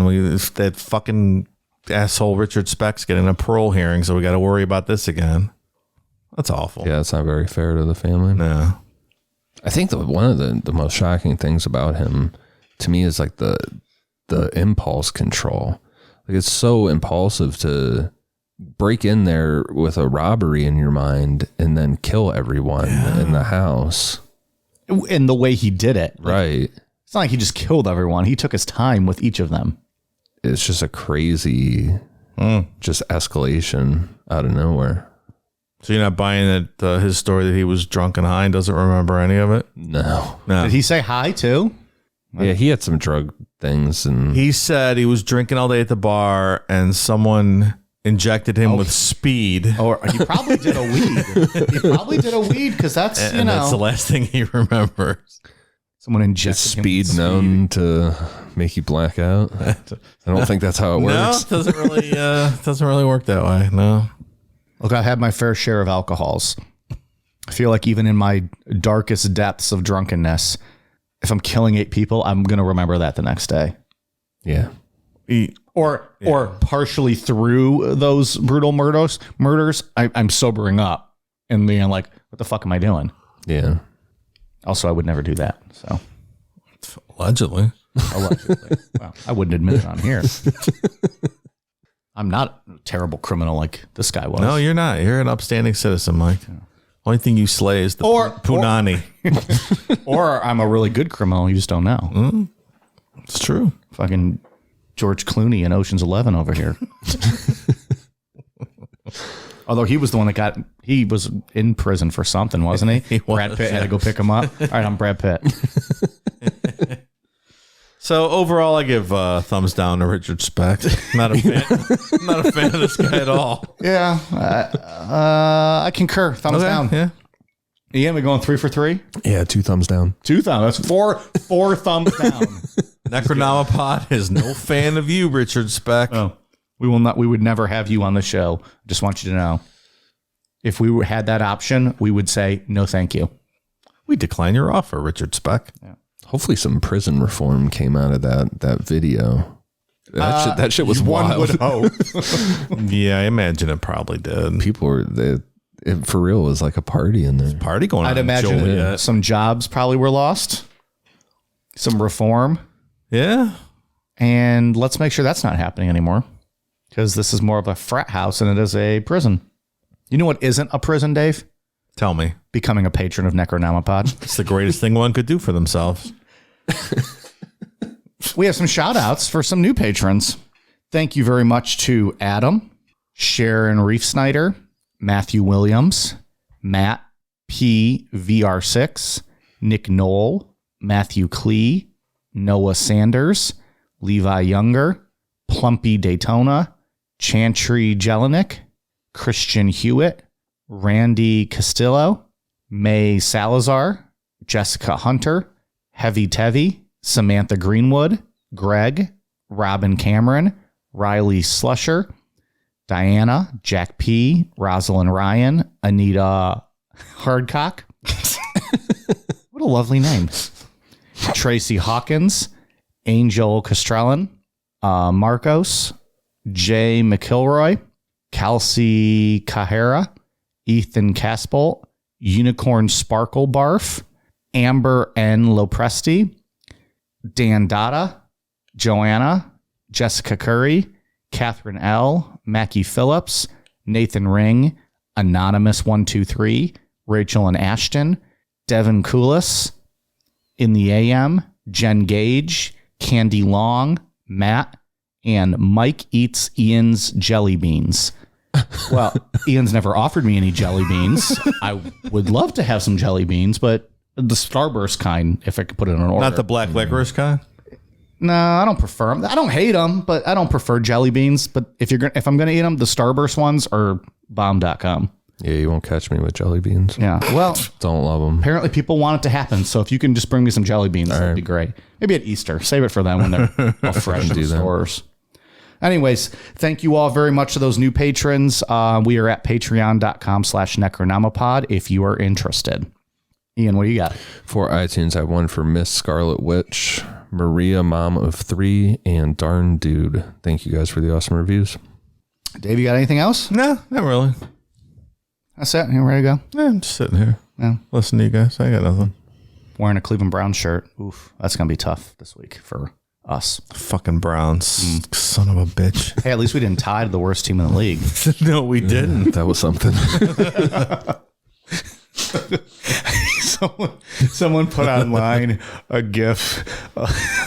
That fucking asshole Richard Speck's getting a parole hearing, so we got to worry about this again. That's awful. Yeah, it's not very fair to the family. No. I think one of the most shocking things about him to me is like the impulse control. Like, it's so impulsive to break in there with a robbery in your mind and then kill everyone in the house. In the way he did it. Right. It's not like he just killed everyone. He took his time with each of them. It's just a crazy just escalation out of nowhere. So you're not buying that his story that he was drunk and high and doesn't remember any of it? No. No. Did he say hi too? Yeah, he had some drug things and He said he was drinking all day at the bar and someone injected him with speed. Or he probably did a weed. He probably did a weed because that's, And that's the last thing he remembers. someone is injected him speed with known to make you black out. I don't think that's how it No, works. it doesn't really work that way. No. Look, I had my fair share of alcohols. I feel like even in my darkest depths of drunkenness, if I'm killing 8 people, I'm going to remember that the next day. Yeah. or partially through those brutal murders, I'm sobering up and being like, what the fuck am I doing? Yeah. Also, I would never do that. So Allegedly. Well, I wouldn't admit it on here. I'm not a terrible criminal like this guy was. No, you're not. You're an upstanding citizen, Mike. Only thing you slay is the punani. Or I'm a really good criminal. You just don't know. It's true. Fucking George Clooney in Ocean's 11 over here. Although he was the one that he was in prison for something, wasn't he? He was, Brad Pitt had to go pick him up. All right, I'm Brad Pitt. So overall, I give thumbs down to Richard Speck. Not a fan of this guy at all. Yeah, I concur. Thumbs down. Yeah. Ian, we going 3 for 3? Yeah, 2 thumbs down. 2 thumbs. That's four thumbs down. Necronomipod is no fan of you, Richard Speck. Oh, we will not. We would never have you on the show. Just want you to know. If we had that option, we would say no, thank you. We decline your offer, Richard Speck. Yeah. Hopefully some prison reform came out of that video. That shit was wild. One would hope. Yeah, I imagine it probably did. People were it for real was like a party in there. Party going on. I'd imagine Joliet. some jobs probably were lost. Some reform. Yeah. And let's make sure that's not happening anymore. Because this is more of a frat house than it is a prison. You know what isn't a prison, Dave? Tell me. Becoming a patron of Necronomipod. It's the greatest thing one could do for themselves. We have some shout outs for some new patrons. Thank you very much to Adam, Sharon Reef-Snyder, Matthew Williams, Matt P. VR6, Nick Knoll, Matthew Klee, Noah Sanders, Levi Younger, Plumpy Daytona, Chantry Jelinek, Christian Hewitt, Randy Castillo, May Salazar, Jessica Hunter, Heavy Tevi, Samantha Greenwood, Greg, Robin Cameron, Riley Slusher, Diana, Jack P., Rosalind Ryan, Anita Hardcock. What a lovely name. Tracy Hawkins, Angel Castrellin, Marcos, Jay McIlroy, Kelsey Cahera, Ethan Casbolt, Unicorn Sparkle Barf, Amber N. Lopresti, Dan Dada, Joanna, Jessica Curry, Catherine L., Mackie Phillips, Nathan Ring, Anonymous123, Rachel and Ashton, Devin Koulis, In the AM, Jen Gage, Candy Long, Matt, and Mike Eats Ian's Jelly Beans. Well, Ian's never offered me any jelly beans. I would love to have some jelly beans, but the Starburst kind, if I could put it in an order. Not the black licorice kind? No, I don't prefer them. I don't hate them, but I don't prefer jelly beans. But if I'm going to eat them, the Starburst ones are bomb.com. Yeah, you won't catch me with jelly beans. Yeah. Well, Don't love them. apparently people want it to happen. So if you can just bring me some jelly beans, that'd be great. Maybe at Easter. Save it for them when they're all fresh in the stores. Anyways, thank you all very much to those new patrons. We are at patreon.com/Necronomipod if you are interested. Ian, what do you got? For iTunes, I have one for Miss Scarlet Witch, Maria Mom of 3, and Darn Dude. Thank you guys for the awesome reviews. Dave, you got anything else? No, not really. That's it. You ready to go? Yeah, I'm just sitting here. Yeah. Listen to you guys. I got nothing. Wearing a Cleveland Brown shirt. Oof, that's going to be tough this week for us. Fucking Browns. Son of a bitch. Hey, at least we didn't tie to the worst team in the league. No, we didn't. That was something. Someone put online a GIF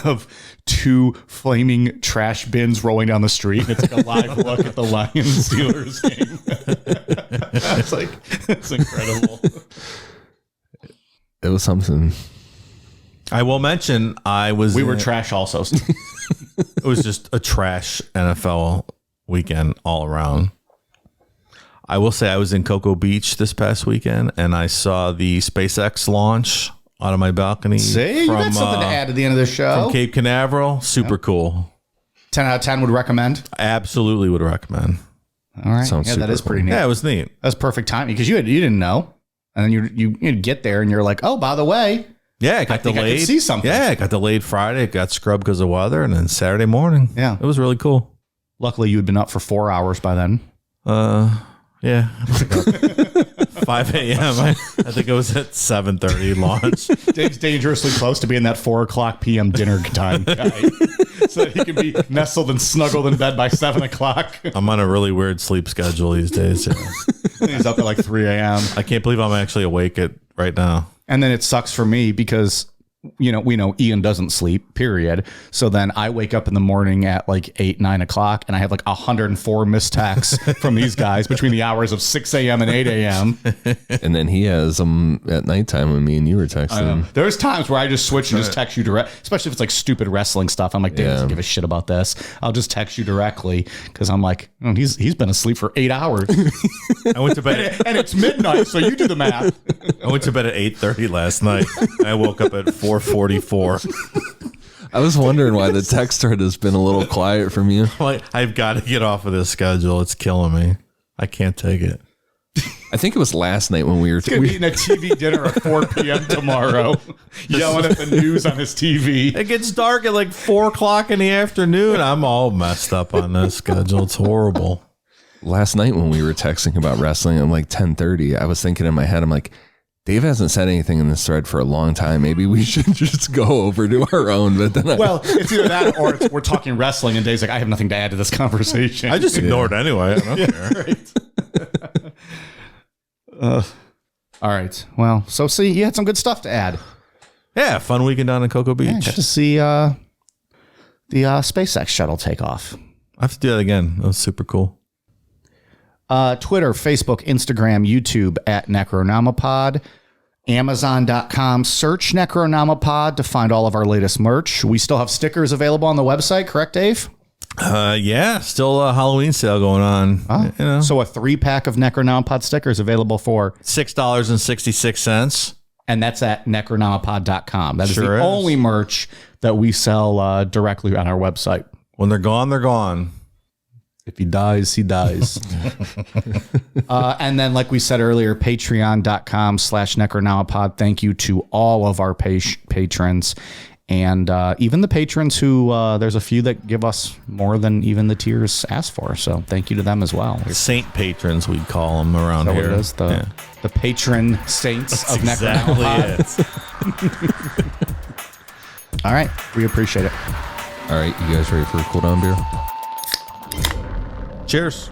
of 2 flaming trash bins rolling down the street. It's like a live look at the Lions Steelers game. It's like, it's incredible. It was something. I will mention We were trash also. It was just a trash NFL weekend all around. I will say I was in Cocoa Beach this past weekend, and I saw the SpaceX launch out of my balcony. See, you got something to add at the end of the show. From Cape Canaveral. Super cool. 10 out of 10 would recommend. Absolutely would recommend. All right. Sounds yeah, that super is pretty cool. neat. Yeah, it was neat. That's perfect timing because you didn't know. And then you'd get there and you're like, oh, by the way, Yeah, it got I think delayed. I could see something. Yeah, it got delayed Friday. It got scrubbed because of weather, and then Saturday morning. Yeah. It was really cool. Luckily, you had been up for 4 hours by then. Yeah. 5 a.m. I think it was at 7:30 launch. Dave's dangerously close to being that 4 o'clock p.m. dinner time guy. So that he can be nestled and snuggled in bed by 7 o'clock. I'm on a really weird sleep schedule these days. Yeah. He's up at like 3 a.m. I can't believe I'm actually awake right now. And then it sucks for me because, we know Ian doesn't sleep, period. So then I wake up in the morning at like 8, 9 o'clock and I have like 104 missed texts from these guys between the hours of 6 a.m. and 8 a.m. And then he has them at nighttime when me and you were texting. There's times where I just switch and just text you direct, especially if it's like stupid wrestling stuff. I'm like, Dave doesn't give a shit about this. I'll just text you directly because I'm like, he's been asleep for 8 hours. I went to bed And it's midnight, so you do the math. I went to bed at 8:30 last night. And I woke up at 4:44. I was wondering why the text thread has been a little quiet from you. Like, I've got to get off of this schedule. It's killing me. I can't take it. I think it was last night when we were Eating a TV dinner at 4 p.m. tomorrow, yelling at the news on his TV. It gets dark at like 4 o'clock in the afternoon. I'm all messed up on this schedule. It's horrible. last night when we were texting about wrestling at like 10:30. I was thinking in my head, I'm like, Dave hasn't said anything in this thread for a long time. Maybe we should just go over to our own. But then well, it's either that or we're talking wrestling, and Dave's like, I have nothing to add to this conversation. I just ignore it anyway. I don't care. Right. All right. Well, so see, you had some good stuff to add. Yeah, fun weekend down in Cocoa Beach. Yeah, got to see the SpaceX shuttle take off. I have to do that again. That was super cool. Twitter, Facebook, Instagram, YouTube at Necronomipod. Amazon.com. Search Necronomipod to find all of our latest merch. We still have stickers available on the website, correct, Dave? Yeah, still a Halloween sale going on. You know, So a 3-pack of Necronomipod stickers available for $6.66. and that's at necronomipod.com. That is Sure the is. only merch that we sell directly on our website. When they're gone, they're gone. If he dies, he dies. And then, like we said earlier, patreon.com/Necronomipod. Thank you to all of our patrons. And even the patrons who, there's a few that give us more than even the tiers ask for. So thank you to them as well. Saint patrons, we'd call them around What here. it is, the patron saints of Exactly Necronomipod. All right. We appreciate it. all right, you guys ready for a cool down beer? Cheers.